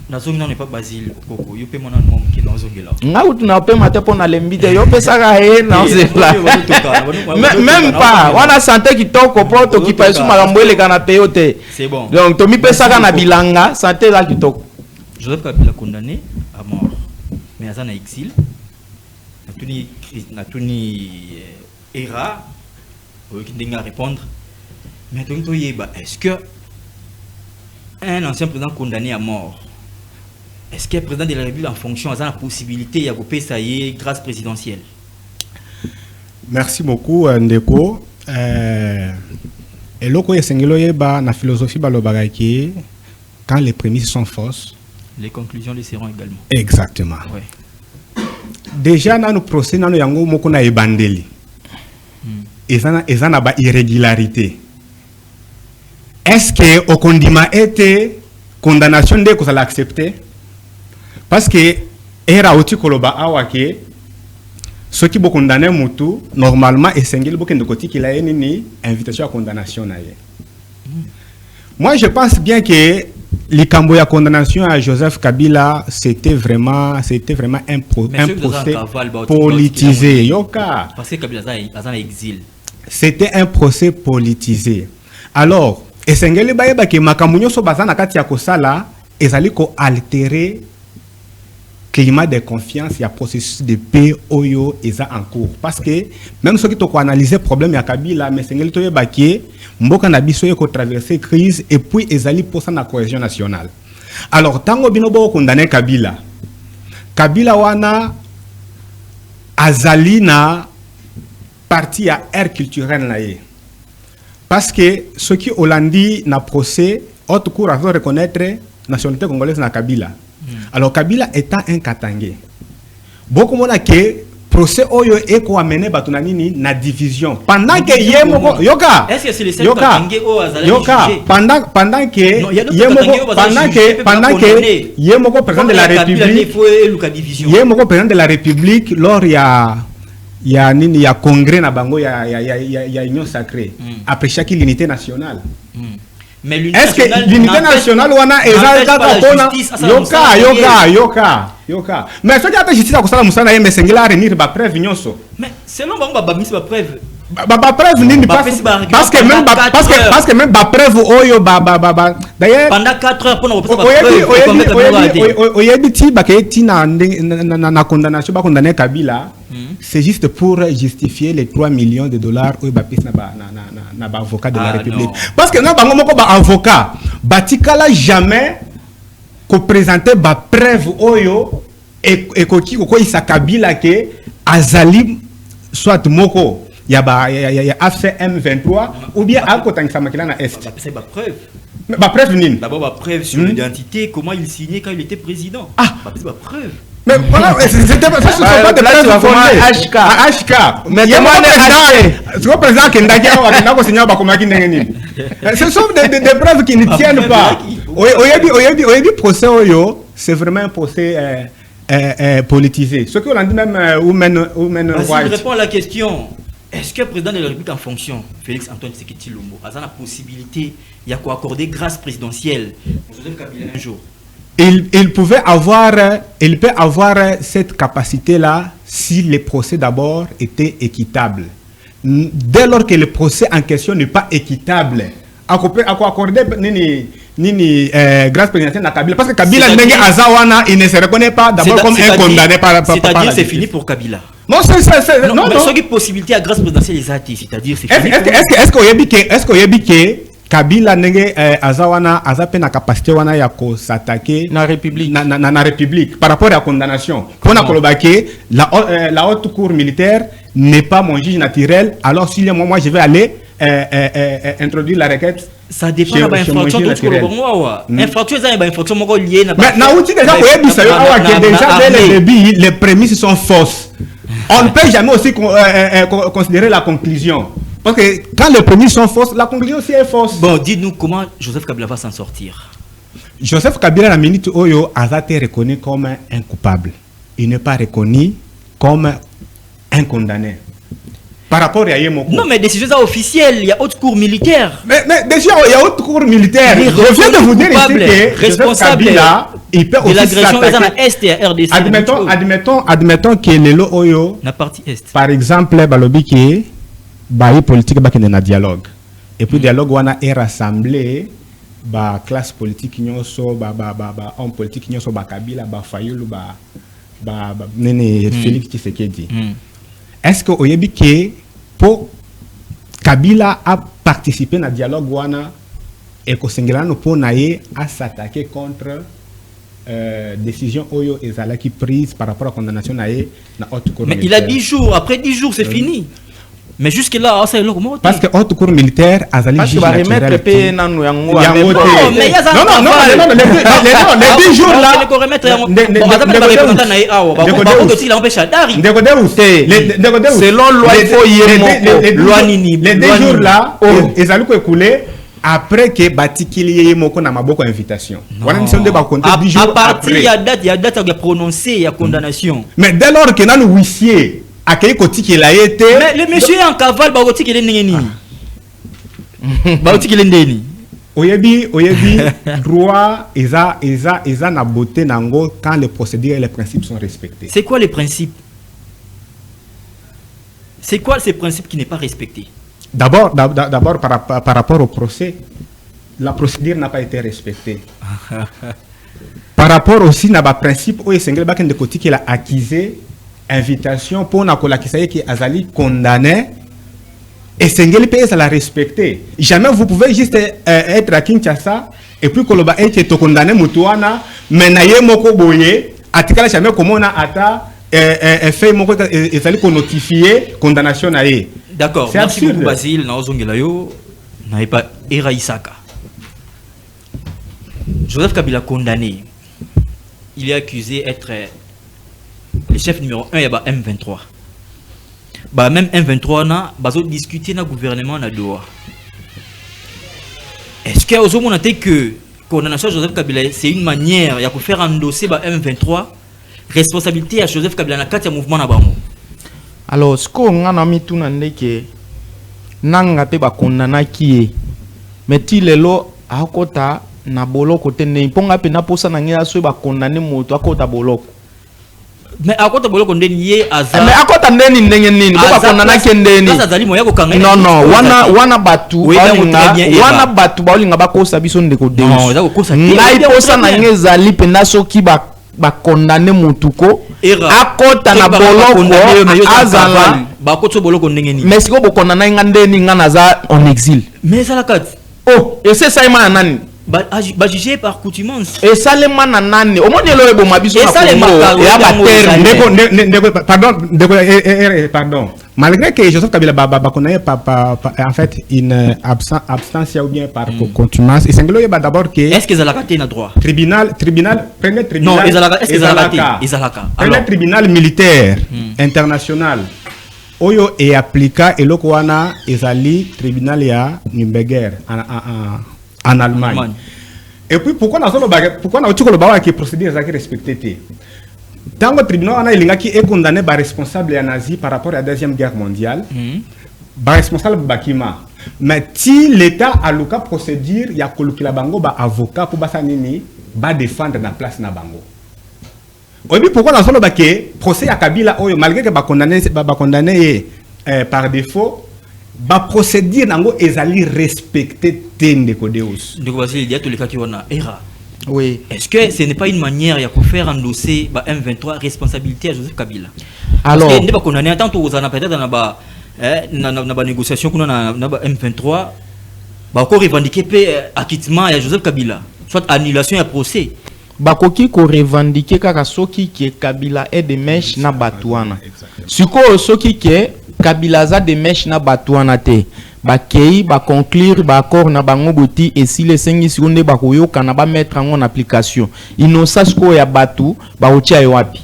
Nazongi non n'est pas Basile Koko. Yo pe mon nom qui dans Zongela. Nga tu na pe mate pour na lembide yo pe saka e na zela. Même pas. Wana santé qui toko po to ki pa su makambo ele kana te yote. C'est bon. Donc to mi pe saka na bilanga santé la ki toko. Joseph Kabila condamné à mort. Mais à exil. Natuni era qui n'a répondre. Mais est-ce que un ancien président condamné à mort, est-ce que le président de la République en fonction a la possibilité de faire ça y est grâce présidentielle? Merci beaucoup Ndeko. Et loko yesengelo yeba na philosophie balobagaki quand les prémices sont fausses, les conclusions le seront également. Exactement. Ouais. Déjà dans nos procès dans yango moko na ebandeli. Ezana ba irrégularité. Est-ce que au condiment était condamnation de que ça l'accepter? Parce que era oti koloba awake ceux qui sont condamnés mutu normalement esengeli bokende koti qu'il a une invitation à condamnation na ye. Moi je pense bien que l'ikambo ya condamnation à Joseph Kabila c'était vraiment un procès politisé yoka parce que Kabila a un exil. C'était un procès politisé. Alors esengeli bayeba ke makambo nyonso bazana kati ya kosala ezali ko altérer climat de confiance, il y a processus de paix oyo eza en cours parce que même ceux qui ont analysé problème ya Kabila mais sengeli to yeba ke mboka na biso yeko traverser crise et puis ezali pour ça na cohésion nationale. Alors tango binobo condamné Kabila wana azali na partie à air culturel na ye. Parce que ceux qui Hollandi na procès, haute cour a reconnaître nationalité congolaise na Kabila. Alors Kabila étant un Katangé. Beaucoup mona que procès oyo eko amené batuna nini na division. Pendant que yemoko yoka. Est-ce que c'est le seul Katangé au azali yoka pendant que yemoko président de la République. Yemoko président de la République lors ya nini ya congrès na bango ya union sacrée après chaque unité nationale. Mais est-ce que l'unité nationale wana ezalaka pona yoka mais soki ata justice akosala musana ye mesengela renir ba preuve nyonso mais selon bango ba mise ba preuve ba preuve nini parce que même ba preuve oyo d'ailleurs pendant 4 heures pour nous preuve oyebi ti baketi na condamnation ba condamner Kabila c'est juste pour justifier les 3 millions de dollars oyo ba piste na ba avocat de la République parce que na bango moko ba avocat batikala jamais ko présenter ba preuve oyo et ko isa Kabila ke azali soit moko ya AFC M23 ou bien à côté de makila na est. C'est ba preuve. Ba preuve nini? D'abord ba preuve sur l'identité, comment il signait quand il était président. C'est ba preuve. Mais voilà, c'était pas de preuve fondée. HK. Mais c'est le président qui n'a pas signé ba komaki ndenge. Ce sont des preuves qui ne tiennent pas. Oyebi procès oyo, c'est vraiment un procès politisé. Ce qu'on a dit même Women Rights. Je réponds à la question. Est-ce que le président de la République en fonction, Félix Antoine Tshisekedi Tshilombo, a la possibilité d'accorder grâce présidentielle pour Joseph Kabila un jour? Il peut avoir cette capacité-là si les procès d'abord étaient équitables. Dès lors que le procès en question n'est pas équitable, accorder grâce présidentielle à Kabila, parce que Kabila il ne se reconnaît pas d'abord comme un condamné par c'est-à-dire c'est fini pour Kabila. Non, non, mais ce qui est possibilité à grâce présidentielle c'est-à-dire c'est fini. Est-ce que Kabila nenge azawana azape na capacité wana ya ko s'attaquer na République na République par rapport à la condamnation. Pour kolobake la haute cour militaire n'est pas mon juge naturel, alors si moi je vais aller introduire la requête. Ça dépend de l'infraction infraction c'est une infraction moko liée na. Mais na outil déjà oyebisa yo awa que déjà dès le début les prémices sont fausses. On ne peut jamais aussi considérer la conclusion. Parce que quand les prémices sont fausses, la conclusion aussi est fausse. Bon, dites-nous comment Joseph Kabila va s'en sortir. Joseph Kabila, la minute Oyo, a été reconnu comme un coupable. Il n'est pas reconnu comme un condamné. Par rapport à Yemoko. Non, mais décision officielle, il y a haute cour militaire. Mais déjà, il y a haute cour militaire. Je viens de vous dire ici que Joseph Kabila il peut de aussi l'agression dans s'attaquer. la Est et à RDC. Admettons que les lots oyo, La partie Est. par exemple, balobi qui ba politique ba kende na dialogue. Et puis dialogue wana est rassemblé ba classe politique nyonso ba homme politique nyonso ba Kabila ba Fayulu ba nene Félix Tshisekedi. Est-ce que oyebi que pour Kabila a participé na dialogue wana et que Sengelano pour naie à s'attaquer contre décision oyo ezala qui prise par rapport à condamnation naie na haute cour Mais militaire. il a 10 jours, après 10 jours c'est fini. Mais jusque là, ça est là. Parce que haute cour militaire azali parce que juge ba remettre naturel. pe nanu yango Yango avec- te. Non, mais il y a ça. Non, les 10 jours là. Ndeko Deus. Selon loi, il faut y moko. Loi nini. Les 10 jours là, ezali ko écoulé après que batikili ye moko na maboko invitation. Wana ni sonde ba compter 10 jours à partir après. il y a date à prononcer, il y a condamnation. Mais dès lors que nanu huissier akei kotiki la été. Mais le monsieur est en cavale, bah otiki le nini. Bah otiki le nini. Oyebi droit eza na beauté nango quand les procédures et les principes sont respectés. C'est quoi les principes? C'est quoi ces principes qui n'est pas respecté? D'abord par rapport au procès, la procédure n'a pas été respectée. Par rapport aussi na ba principe o esengel ba kende kotiki la accusé invitation pour na kolakisa ye ki azali condamné. Et Sengeli pays ça la respecter. Jamais vous pouvez juste être à Kinshasa et puis koloba ete to condamné mutuana mais na ye moko boye atikala jamais comment on a ata fait moko ezali ko notifier condamnation na ye. D'accord. C'est Merci absurde. beaucoup Basile. Na ozongela yo na pas Era Isaka. Joseph Kabila condamné. Il est accusé d'être le chef numéro 1 de M23. Bah même M23 na bazo discuter na gouvernement na Doha. Est-ce que vous avez que condamnation de Joseph Kabila c'est une manière de faire endosser ba M23 responsabilité à Joseph Kabila na kati ya mouvement na bango? Alors ce qu'on a na mituna ndeke nanga pe ba condamna ki mais ti lelo akota na boloko te ne ponga pe na posa na ngia so ba condamner moto akota boloko. Mais à côté boloko ndeni ye aza Mais akota ndeni ndenge nini ko ba condamna ke ndeni non wana batu wana batu ba olinga ba kosa biso ndeko de ngai posa na ngia ezali pe na soki ba condamner mutuko akota na boloko azala ba koto boloko ndenge ni mais siko bo condamna nga ndeni nga naza en exil mais ça la kat oh et c'est ça ima nani ba jugé par coutumance et ça les mana nani au moins le ebo mabiso na pardon malgré que Joseph Kabila connaît en fait une absence ou bien par contumace et singlo yeba d'abord que est-ce que Zalaka a droit tribunal premier tribunal non est-ce que Zalaka premier tribunal militaire international oyo et applica et lokwana ezali tribunal ya Nürnberg en Allemagne. Et puis pourquoi on a dit que le bawa qui procédure est respecté. Dans le tribunal, on a est condamné par responsable nazi par rapport à la Deuxième Guerre mondiale, par responsable Bakima. Mais si l'État a le cas procédure, il y a que bango ba avocat pour basanini ba défendre la place na bango. Et puis pourquoi on a dit que procès à Kabila malgré que ba condamné par défaut ba procédure nango ezali respecter Ndeko Deus. Ndeko Basile il y a tous les cas qui ont Era. Oui. Est-ce que ce n'est pas une manière de faire endosser ba M23 responsabilité à Joseph Kabila? Alors, parce que ne condamné tant aux ana peut-être na ba négociation qu'on a na ba M23 ba encore revendiquer pe acquittement à Joseph Kabila, soit annulation à procès. Bakoki ko revendiquer kaka soki ke Kabila est de mèche na batuana. Siko soki ke Kabila za de mèche na batuana te. Bakei ba conclure ba accord na bango boti et si les 5 secondes ba koyoka na ba mettre en application. Innocence ko ya batu ba otia yo wapi.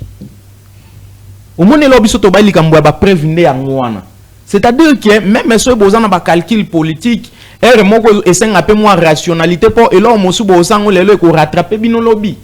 Omone lo biso to ba likambo ba prévenir yango wana. C'est-à-dire que même ceux bozana ba calcul politique et moko esenga pe moi rationalité pour et là mosu bosango lelo ko rattraper bino lobby.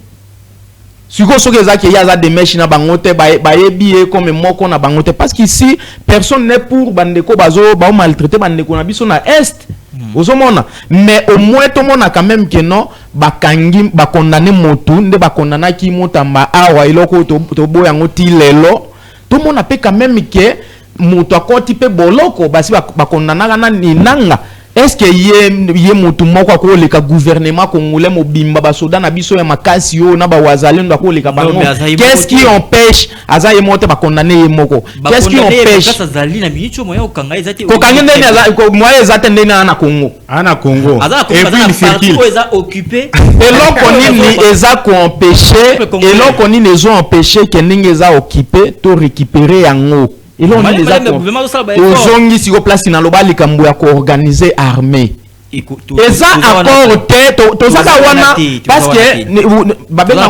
Siko soki ezaki ya za de mèche na bangote ba yebi comme moko na bangote parce qu'ici personne n'est pour bandeko bazo ba maltraiter bandeko na biso na est Ozomona, mais au moins tout le monde a quand même que non, bakangi, condamné motu, nde condamné ki motamba awa iloko to boyango ti lelo. Tout le monde a quand même que moto akoti pe boloko basi condamné na ninanga. Est-ce que yé motu moko ko le gouvernement congolais mobimba ba soda na biso ya makasi yo na ba wazalendo ko le bango? Qu'est-ce qui empêche aza ye moto ba condamné ye moko? Qu'est-ce qui empêche ko kanga ndeni aza ko moye ezate ndeni na Congo? Ana Congo. Et puis il circule. Occupé. Et l'on ni eza ko empêcher et l'on koni les ont empêché que ndenge eza occupé to récupérer yango. Et là, on est les accords. Si on place dans le bas, les Cambouis organiser armée. Et ça, accord tête, tout ça, parce que Babenga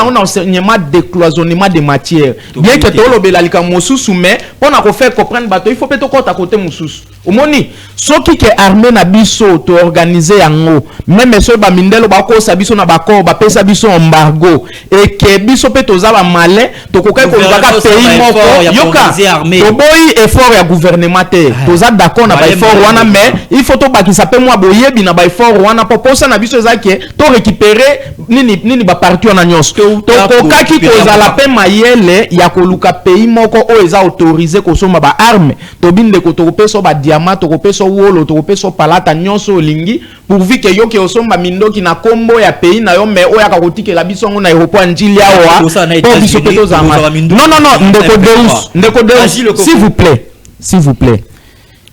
on a enseignement de cloisonnement de matière. Bien que tout le belalica Moussou soumet, on a fait comprendre bateau, il faut peut-être à côté Moussou. Au moni, ce qui est armé na biso, to organiser en haut, même ceux ba mindelo bako sabiso na bako, ba pesa biso embargo, et que biso peut aux aba malin, to kokai ko baka pays moko, yoka, to boy effort ya gouvernementaire, to za d'accord na ba effort wana, mais il faut to ba qui s'appelle moi boye bina ba effort wana, pour posa na biso zaki, to récupérer nini ba parti on a nyos, to kokaki ko za la pe mayele, ya ko luka pays moko o eza autorisé ko soma ba arme, to binde ko to peso ba diamant to peso wolo to peso palata nyonso lingi pourvu que yo ke osomba mindo ki na kombo ya pays na yo me o ya kakotike la biso na aéroport njili awa po biso peto za non ndeko Deus s'il vous plaît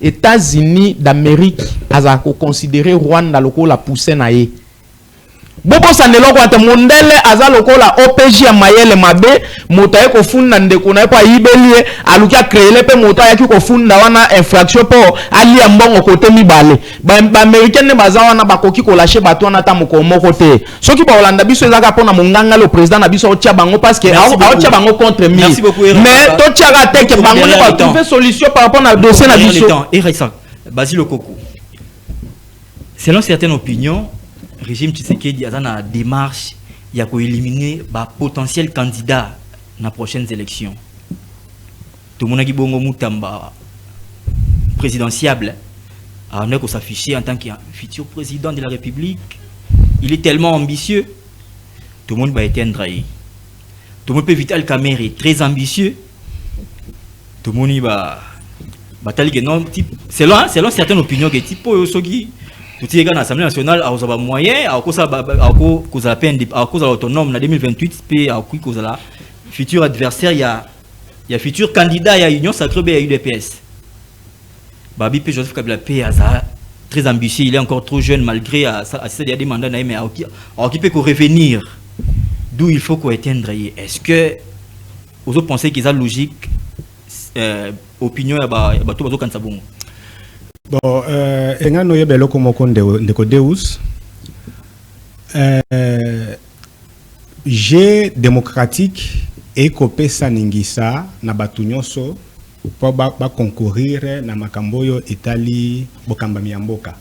États-Unis d'Amérique aza ko considérer Rwanda lokola poussin na ye boko sanelo kwa te mondele aza lokola OPJ ya mayele mabe moto ko funda ndeko na pa ibelie alukia créer pe moto ya ki ko funda wana infraction po ali ambongo côté mibale ba américain ne baza wana bakoki ko lâcher bato wana ta moko moko te soki ba Holanda biso ezaka pona monganga le président na biso tia bango parce que a tia bango contre mi mais to tia ga te ke bango ne ba trouver solution par rapport na dossier na biso Basile Koko. Selon certaines opinions, régime Tshisekedi a une démarche il a éliminer les potentiels candidats dans les prochaines élections. Tout le monde qui bongo mutamba présidentiable a s'afficher en tant que futur président de la République. Il est tellement ambitieux. Tout le monde va être endraillé. Tout le monde peut éviter le caméra est très ambitieux. Tout le monde va selon certaines opinions que type Yosogi tout est dans l'Assemblée nationale a aux moyens à cause à peine à cause autonome en 2028 puis à cause de la futur adversaire il y a futur candidat il y a Union Sacrée il y a UDPS Babi P Joseph Kabila P très ambitieux il est encore trop jeune malgré à il y a des mandats mais à occuper qu'on revenir d'où il faut qu'on éteindre est-ce que vous autres pensez qu'ils ont logique opinion ya bato bazo kanisa bongo bon engano ye beloko moko ndeko Deus jeu démocratique et kopesa ningisa na bato nyonso po ba concourir na makambo yo etali bokambami ya mboka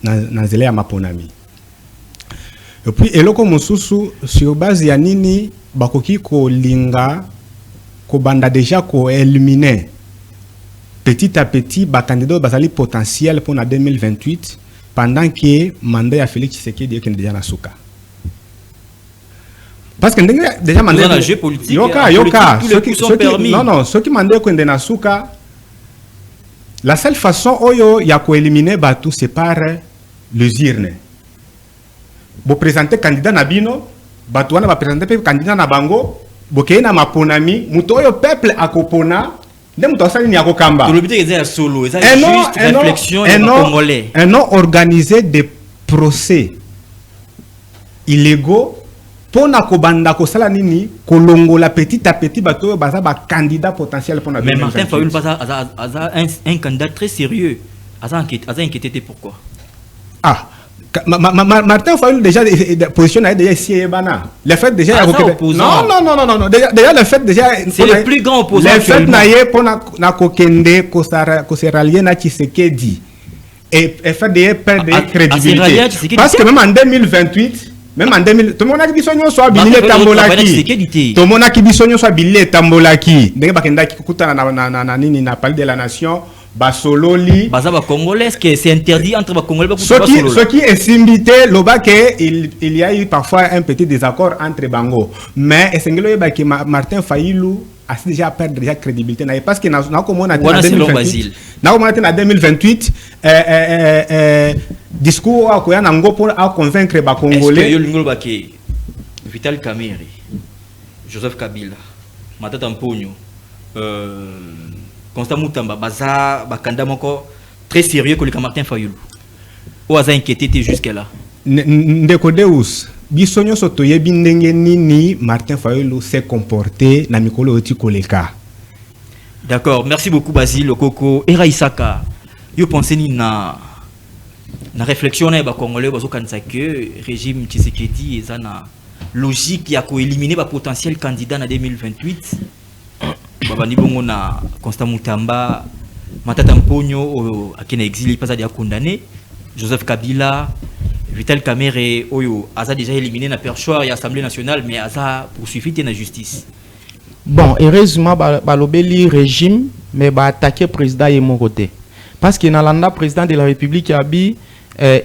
na nzela ya maponami et puis eloko mosusu sur base ya nini bakoki ko linga ko banda déjà ko éliminer petit à petit ba candidat basali potentiel pour 2028 pendant que mandat ya Félix Tshisekedi est déjà na suka parce que déjà mandat dans jeu politique yoka non ceux qui mandat ko na suka la seule façon oyo ya ko éliminer ba tout c'est par les urnes bo présenter candidat na bino ba to wana ba présenter candidat na bango boké na maponami muto oyo peuple akopona ndem to sali ni akokamba to lobité ezali solo ezali juste réflexion et congolais un non organisé des procès illégaux pona ko banda ko sala nini kolongola petit à petit bato baza ba candidat potentiel pour na mais Martin Fayulu pas un candidat très sérieux inquiété pourquoi Martin Fayulu déjà position a déjà ici bana le fait déjà non déjà le fait déjà c'est le plus grand opposant le fait naie pour na kokende ko se rallier na Tshisekedi et fait de perdre crédibilité parce que même en 2028 même en 2000 tout le monde a dit sonyo soit billet tambolaki tout le monde a dit sonyo soit billet tambolaki ndenge bakenda kikutana na nini na palais de la nation basololi baza ba congolais, est-ce que c'est interdit entre ba congolais ce qui est simbité lobake il y a eu parfois un petit désaccord entre bango mais esengelo yeba que Martin Fayulu a déjà perdu déjà crédibilité parce que na comme on a dit en 2028 discours a koya nango pour convaincre ba congolais est-ce que Vital Kamerhe, Joseph Kabila, Matata Mponyo, Constant Moutamba, Baza, Bakanda Moko, très sérieux que le Martin Fayulu. Ou Aza inquiété jusqu'à là. Ndeko Deus, bisonyo sotoye bindenge nini Martin Fayulu s'est comporté na mikolo oti koleka. D'accord, merci beaucoup Basile Okoko. Era Isaka, yo pensez ni na réflexion na ba congolais bazo kanisa que régime Tshisekedi ezana logique ya ko éliminer ba potentiel candidat en 2028. Baba ni bongo na Constant Moutamba, Matata Mponyo akena exilé pas à condamné, Joseph Kabila, Vital Kamerhe oyo aza déjà éliminé na perchoir et Assemblée nationale mais aza poursuivi na justice. Bon, heureusement balobeli régime mais ba attaquer président et mon côté. Parce que na landa président de la République abi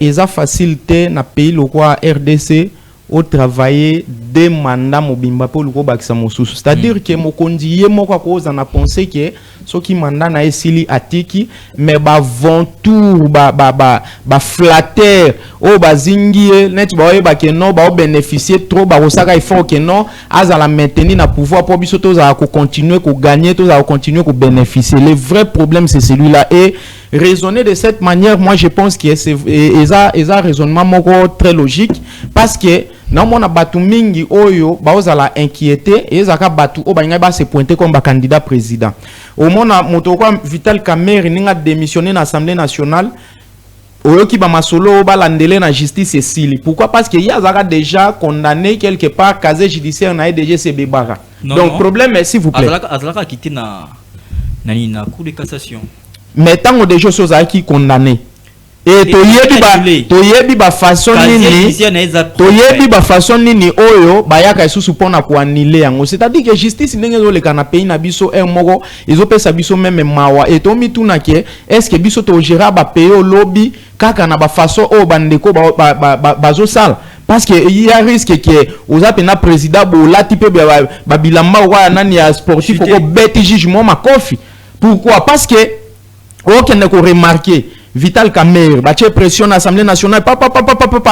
eza facilité na pays le roi RDC au travailler des mandats mobimba pour le bakisa mosusu, c'est-à-dire que mokondi ye moko cause na penser que ce qui mandat na esili atiki mais ba ventour ba flatter o bazingie net ba yeba que non ba bénéficier trop ba osaka effort que non azala maintenir na pouvoir pour biso to za ko continuer ko gagner to za continuer ko bénéficier. Le vrai problème c'est celui-là et raisonner de cette manière, moi je pense que c'est un raisonnement moko très logique parce que na mona batu mingi oyo baozala inquiété et ezaka batu o banga ba se pointer comme candidat président. Au mona moto kwa Vital Kamerhe ninga démissionné na Assemblée nationale oyo ki ba masolo ba landele na justice esili. Pourquoi? Parce que ya zaka déjà condamné quelque part casier judiciaire na DGC Bebara. Donc problème est s'il vous plaît. Azalaka quitté na cour de cassation. Mais tant que des choses qui condamné et toyebi ba façon nini oyo bayaka isusu pona ko annuler yango, c'est-à-dire que justice ndenge zo le kana pays na biso moko ezopesa biso même mawa et to mituna ke est-ce que biso to gérer ba pays au lobby kaka na ba façon o bandeko bazo sala parce que il y a risque que aux apena président bo lati pe ba bilamba wa nani ya sportif ko beti jugement makofi. Pourquoi? Parce que aucun ne remarqué Vital Kamerhe bache pression à l'Assemblée nationale pas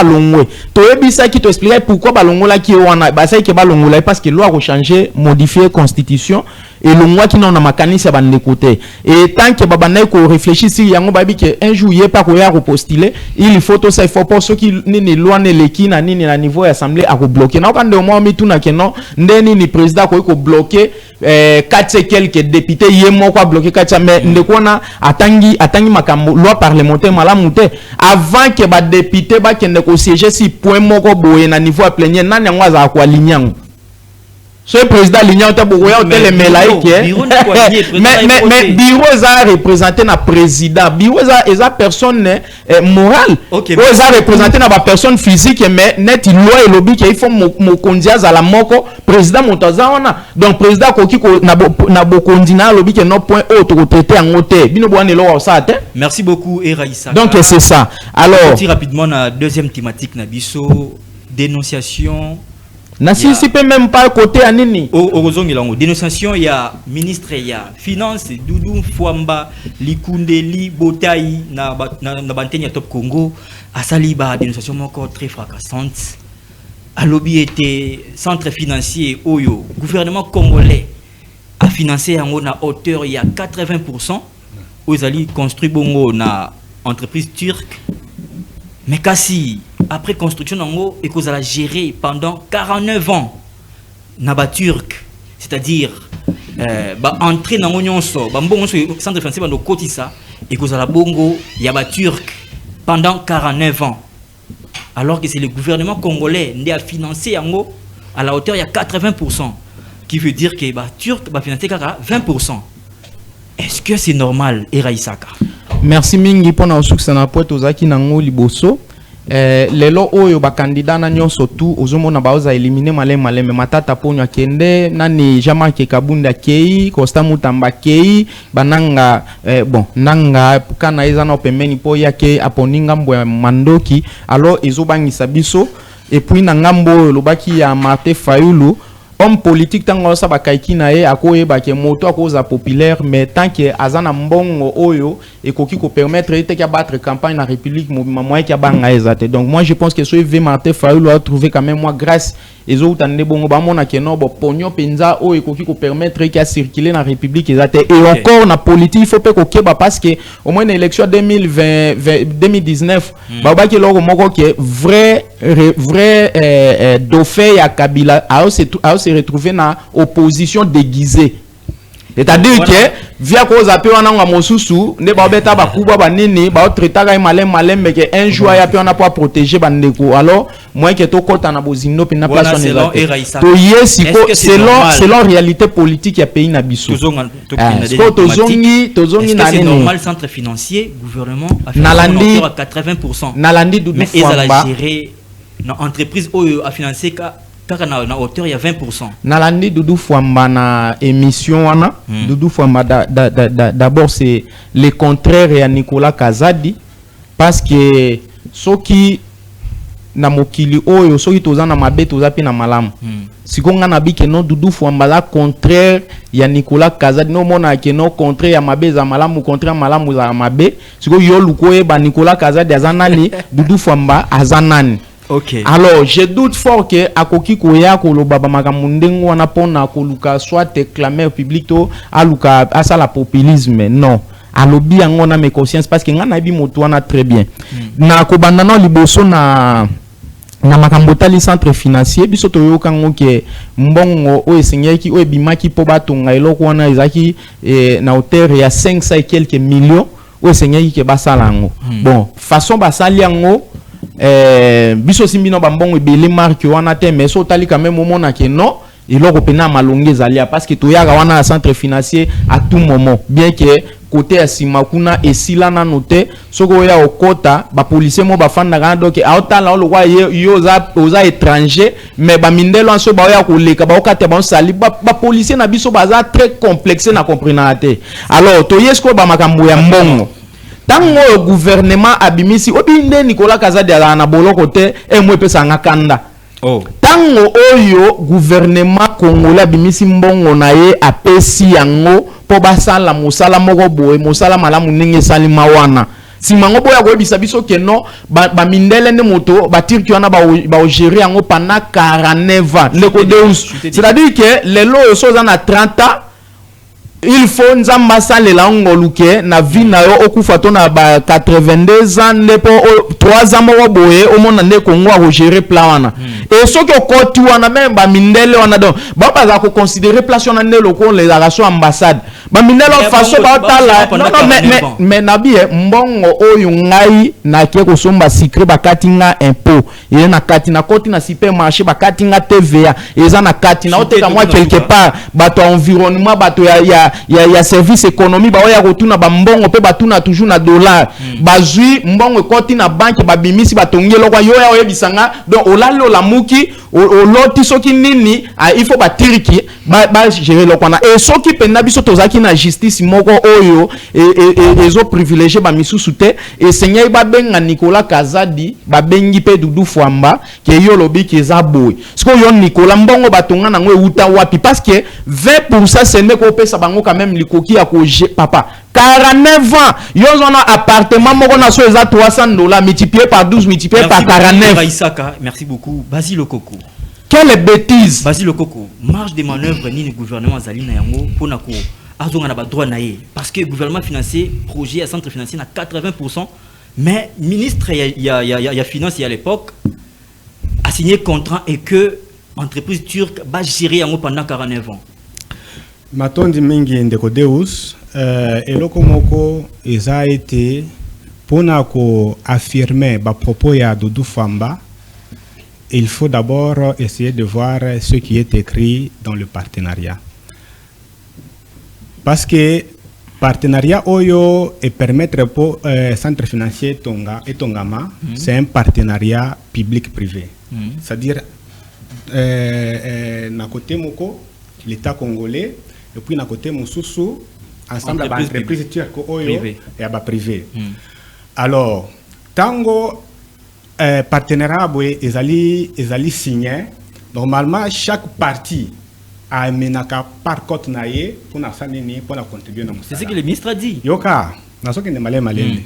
longwe to ebisa qui te expliquer pourquoi balongola ki wana ba sai ke balongola parce que loi a changer modifier constitution et longwa qui non na makanisi ya bande côté et tant que babana ko réfléchir si yango babi que un jour yé pas ko ya repostuler il faut tout ça il faut pas ce qui ni loi ne leki na nini na niveau ya assemblée a bloquer na quand de moi mi tuna ke non ndeni ni président ko bloquer 4 quelques députés yé moko bloquer 4 mais ndekona atangi makambo loi parlementaire malamu te avant que ba député ba kende ko siéger si point moko boye na niveau à plénière nani yango za ko alignan ce président l'union ta boya hôtel melaike mais bureau ça représenter na président bureau ça eza personne morale okay, ça représenter na ba personne physique mais net loi et lobby qu'il faut mo kondia za la moko président montaza wana donc président ko na bokondi na lobby que non point autre traité en hôtel bino boane lo ça te. Merci beaucoup Era Isaka. Donc c'est ça. Alors petit rapidement na deuxième thématique na biso dénonciation. Si peut même pas côté à nini. Dénonciation, il y a ministre, il y a finance, Doudou Fouamba, Likundeli, Botaï, na bantenya Top Congo, à Saliba, dénonciation encore très fracassante. À lobby était centre financier, Oyo, gouvernement congolais a financé en hauteur il y a 80%. Aux alliés construit bongo na entreprise turque. Mais kasi après construction nango et qu'on a géré pendant 49 ans naba turc, c'est-à-dire entrer dans l'Onyonso, centre français bando kotisa et qu'on a bongo yaba turc pendant 49 ans. Alors que c'est le gouvernement congolais qui a financé yango à la hauteur il y a 80%, qui veut dire que ba turc va financer 20%. Est-ce que c'est normal, Era Isaka? Merci mingi pona succès na pote ozaki nango liboso lelo oyo ba candidat na nyonso tu ozomona baoza éliminer maleme matata ponyo akende nani Jean-Marc Kabunda kei Costa Mutamba kei bananga bon nanga kana eza na pembeni po yake aponinga mbo ya mandoki alors ezobangisa biso et puis na ngambo lobaki ya Martin Fayulu homme politique tango sa bakaiki na ye akoyeba ke moto akoza populaire mais tant que azana mbongo oyo ekoki ko permettre ete ka battre campagne na République mobima moyen ki banga ezate. Donc moi je pense que ce V Martin Fayulu a trouvé quand même moi grâce ezo utande bongo ba mona ke no bo pogno penza o ekoki ko permettre ki a circuler na République ezate et encore na politique il faut pas ko keba parce que au moins élection 2019 ba ba ki loko moko ke vrai dauphin ya Kabila a se retrouver na opposition déguisée. C'est-à-dire que via cause a pe wana nga mosusu ne ba beta ba kuba ba nini ba traiter ga malem mais que un jour ya pe on a pas protéger bandeko alors moins que to kota na bozindo pe na place on est to yesiko selon réalité politique ya pays na biso tozongi na c'est normal centre financier gouvernement a fait à 80% nalandi Doudou mais ils a géré na entreprise oyo a financé na hauteur il y a 20%. Nalandi Doudou Fwamba na émission wana Doudou Fwamba d'abord c'est le contraire à Nicolas Kazadi parce que soki na mokili oyo soki toza na mabe toza pe na malamu sikonga na bike no Doudou Fwamba la contraire ya Nicolas Kazadi no mona ke no contraire ya mabe za malamu contraire malamu za mabe siko yo lukoye ba Nicolas Kazadi azanani Doudou Fwamba azanani. Okay. Alors, je doute fort que akoki koya koloba ba makamundengo wana pona koluka soit clameur public to aluka asa la populisme non. Alobi yango na me conscience parce que ngana bi moto wana très bien. Na ko bandana liboso na makambo tali centre financier biso to yoka ngoke mbongo o esenyaki o ebimaki po batunga eloko wana ezaki na hauteur ya 500 et quelques millions o esenyaki ke basala ngo. Bon, façon basali yango biso simbino bambongo ebele marque wana te mais so tali quand même omona ke non eloko pena malonge zalia parce que toyaka wana na centre financier à tout moment bien que côté ya simakuna esila na note soko ya okota ba policier mo bafanda kana donc aotala lokwa yo oza étranger mais ba mindelo anso ba ya koleka ba okata ba sali ba policier na biso baza très complexe na comprendre te alors toyesko ba makambo ya mbongo tango gouvernement abimisi obinde Nicolas Kazadi ala na boloko te emwe pesa ngakanda tango oyo gouvernement congolais abimisi mbongo na ye apesi yango po basala musala moko boye musala malamu ninge salima wana simango boya ko bisa biso keno ba mindele ne moto ba tirki wana ba gérer yango pendant 49 ans c'est-à-dire que lelo so za na 30 ans il faut nzamba salela ngoluke na vie na yo okufa to na ba 82 ans nepo 3 ans mo boye o mona ne ko ngwa ko gérer plan wana et soki okoti wana même ba mindele wana donc ba za ko considérer place wana ne loko les relations ambassade ba mindele façon ba tala non mais nabi mbongo oyo ngai na ke ko somba secret ba katinga impôt et na katina koti na supermarché ba katinga TVA eza na katina oteka moi quelque part bato environnement bato ya service économique ba ya kotuna ba mbongo pe batuna toujours na dollar bazui mbongo koti na banque ba bimisi batongelo kwa yo ya oyebisanga donc olalo la muki oloti soki nini il faut batiriki ba gérer lokwana et soki penda biso tozaki na justice moko oyo ezo privilégié ba misusu te et seigneur ba benga Nicolas Kazadi ba bengi pe Doudou Fwamba ke yo lobi ki za boy siko yo Nicolas mbongo batonga na ngwe uta wapi parce que 20% ce n'est ko pesa bango quand même likoki ya ko papa 49 ans yo zona appartement moko na so eza $300 multiplié par 12 multiplié par 49. Isaka, merci beaucoup. Basile Koko. Quelle bêtise. Basile Koko, marge de manœuvre ni le gouvernement azali na yango pona ko azonga na ba droit na ye parce que gouvernement financier projet à centre financier na 80% mais ministre ya finance à l'époque a signé contrat et que entreprise turque va gérer yango pendant 49 ans. Matondi mingi ndeko Deus eloko moko eza été pona ko affirmer ba propos ya Doudou Fwamba. Il faut d'abord essayer de voir ce qui est écrit dans le partenariat. Parce que Partenariat Oyo et permettre pour centre financier Tonga et Tongama, c'est un partenariat public-privé. C'est-à-dire, d'un côté Moko, l'État congolais, et puis d'un côté Moussoussou, ensemble avec l'entreprise turque Oyo et à privé. Alors, tango partenariat ezali signé, normalement chaque partie a menaka par côte naie pour na sanini pour na contribuer na. C'est ce que le ministre a dit. Yoka, na so que ne malé.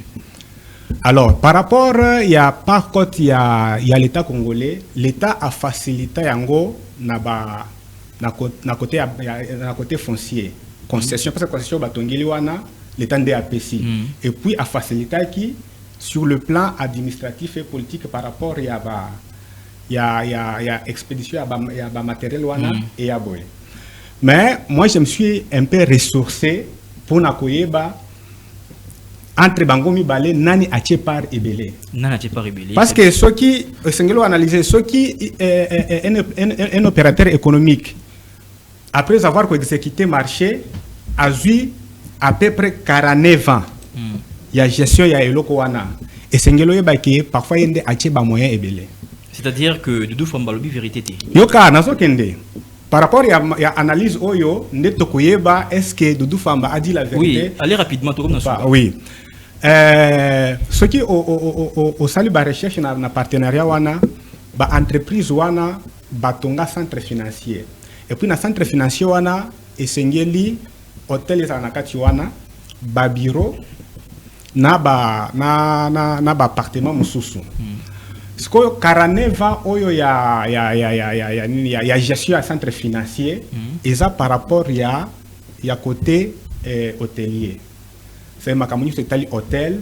Alors, par rapport il y a par côte il y a l'État congolais, l'État a facilité yango na côté foncier, concession parce que concession batongili wana l'État DAPC et puis a facilité qui sur le plan administratif et politique par rapport il y a expédition il y a matériel wana et ya boy. Mais moi je me suis un peu ressourcé pour na koyeba entre bango mibale nani atie par ebele. Nani atie par ebele. Parce que ceux qui sengelo analyser ceux qui un opérateur économique après avoir exécuté marché a eu à peu près 49 ans. Il y a gestion il y a eloko wana et sengelo yeba ke parfois yende atie ba moyen ebele. C'est-à-dire que Doudou Fambalobi vérité té. Yoka nazo kende. Par rapport à l'analyse Oyo, est-ce que Doudou Famba a dit la vérité? Oui, allez rapidement, tout comme ça. Oui. Ce qui au salut la recherche dans le partenariat wana, ba entreprise wana, batonga centre financier. Et puis dans centre financier wana, esengeli hôtel zanakati wana, ba bureau, na ba appartement mususu. Ce que 49 ans oyo ya gestion à centre financier et ça par rapport ya côté hôtelier. C'est ma communauté c'est tali hôtel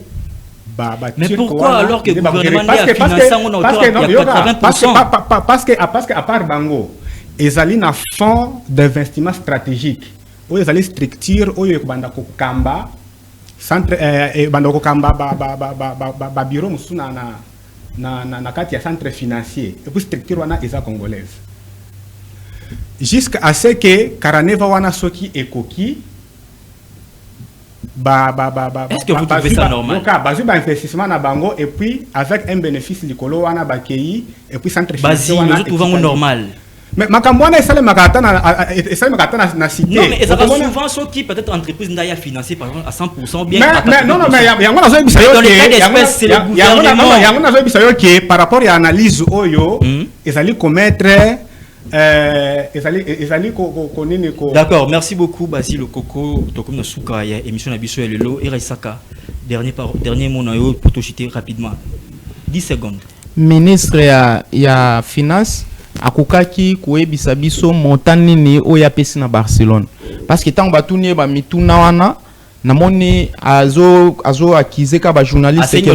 mais pourquoi alors que le gouvernement a financé en hauteur parce que à part bango ezali na fonds d'investissement stratégique oyo ezali structure oyo ekobanda ko kamba centre banda ko kamba ba bureau musuna na kati ya centre financier et puis structure wana eza congolaise jusqu'à ce que Karaneva wana soki ekoki est-ce que vous trouvez ça normal? Donc investissement na bango et puis avec un bénéfice likolo wana bakei et puis centre financier wana nous trouvons normal. Mais Makambwana est makata na cité. Non mais ça va souvent ceux qui peut-être entreprise n'aya financé par exemple à 100% bien. Mais non mais yango nazo bisayo c'est le gouvernement. Yango nazo bisayo que par rapport à analyse oyo ezali commettre ezali ko nini ko. D'accord, merci beaucoup Basile Okoko tokom na suka ya émission na biso ya lelo et Raisaka dernier mot na yo pour te citer rapidement. 10 secondes. Ministre ya finance akukaki koyebisa biso montani ni oya pesi na Barcelone parce que tant batuni ba mituna wana namoni azo accuser ka ba journaliste que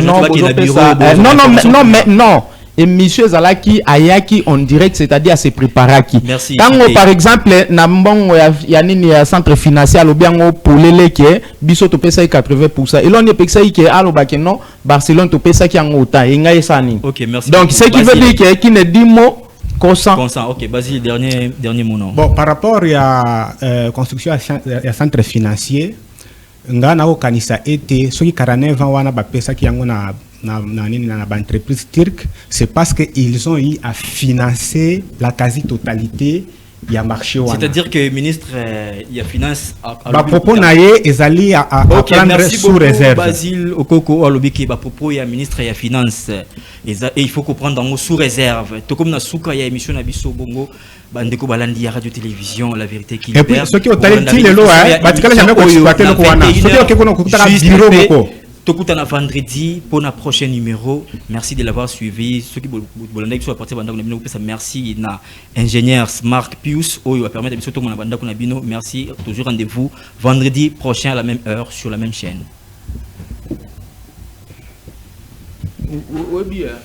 non et monsieur Zalaki ayaki en direct c'est-à-dire à se préparer qui tango par exemple na mbongo ya nini ya centre financier lobiango polele ke biso to pesa 80% et l'on est pesa ki aloba ke non Barcelone to pesa ki en autant et ngai sani. OK, merci. Donc ce qui veut dire que qui ne dit mot consent. OK, Basile, dernier mot non. Bon, par rapport à construction à centre financier, ngana o kanisa été ceux qui 49 ans wana ba pesa ki yango na entreprise turque, c'est parce que ils ont eu à financer la quasi-totalité il y a marché wana. C'est-à-dire que le ministre il y a finance ba propos naie ezali à prendre sous réserve. Basile Okoko alobiki ba propos ya ministre ya finance et il faut comprendre dans sous réserve. To comme na suka ya émission na biso bongo bandeko balandi ya radio télévision la vérité qui libère. Et puis ceux qui ont talenti lelo batikala jamais ko exploiter le wana. Ceux qui ont kokutaka bureau moko. Tokutana vendredi pour notre prochain numéro. Merci de l'avoir suivi. Ceux qui bolanda qui sont à partir de bandako na merci na ingénieur Marc Pius oyo va permettre de biso to mona bandako na bino. Merci. Toujours rendez-vous vendredi prochain à la même heure sur la même chaîne. Oui bien.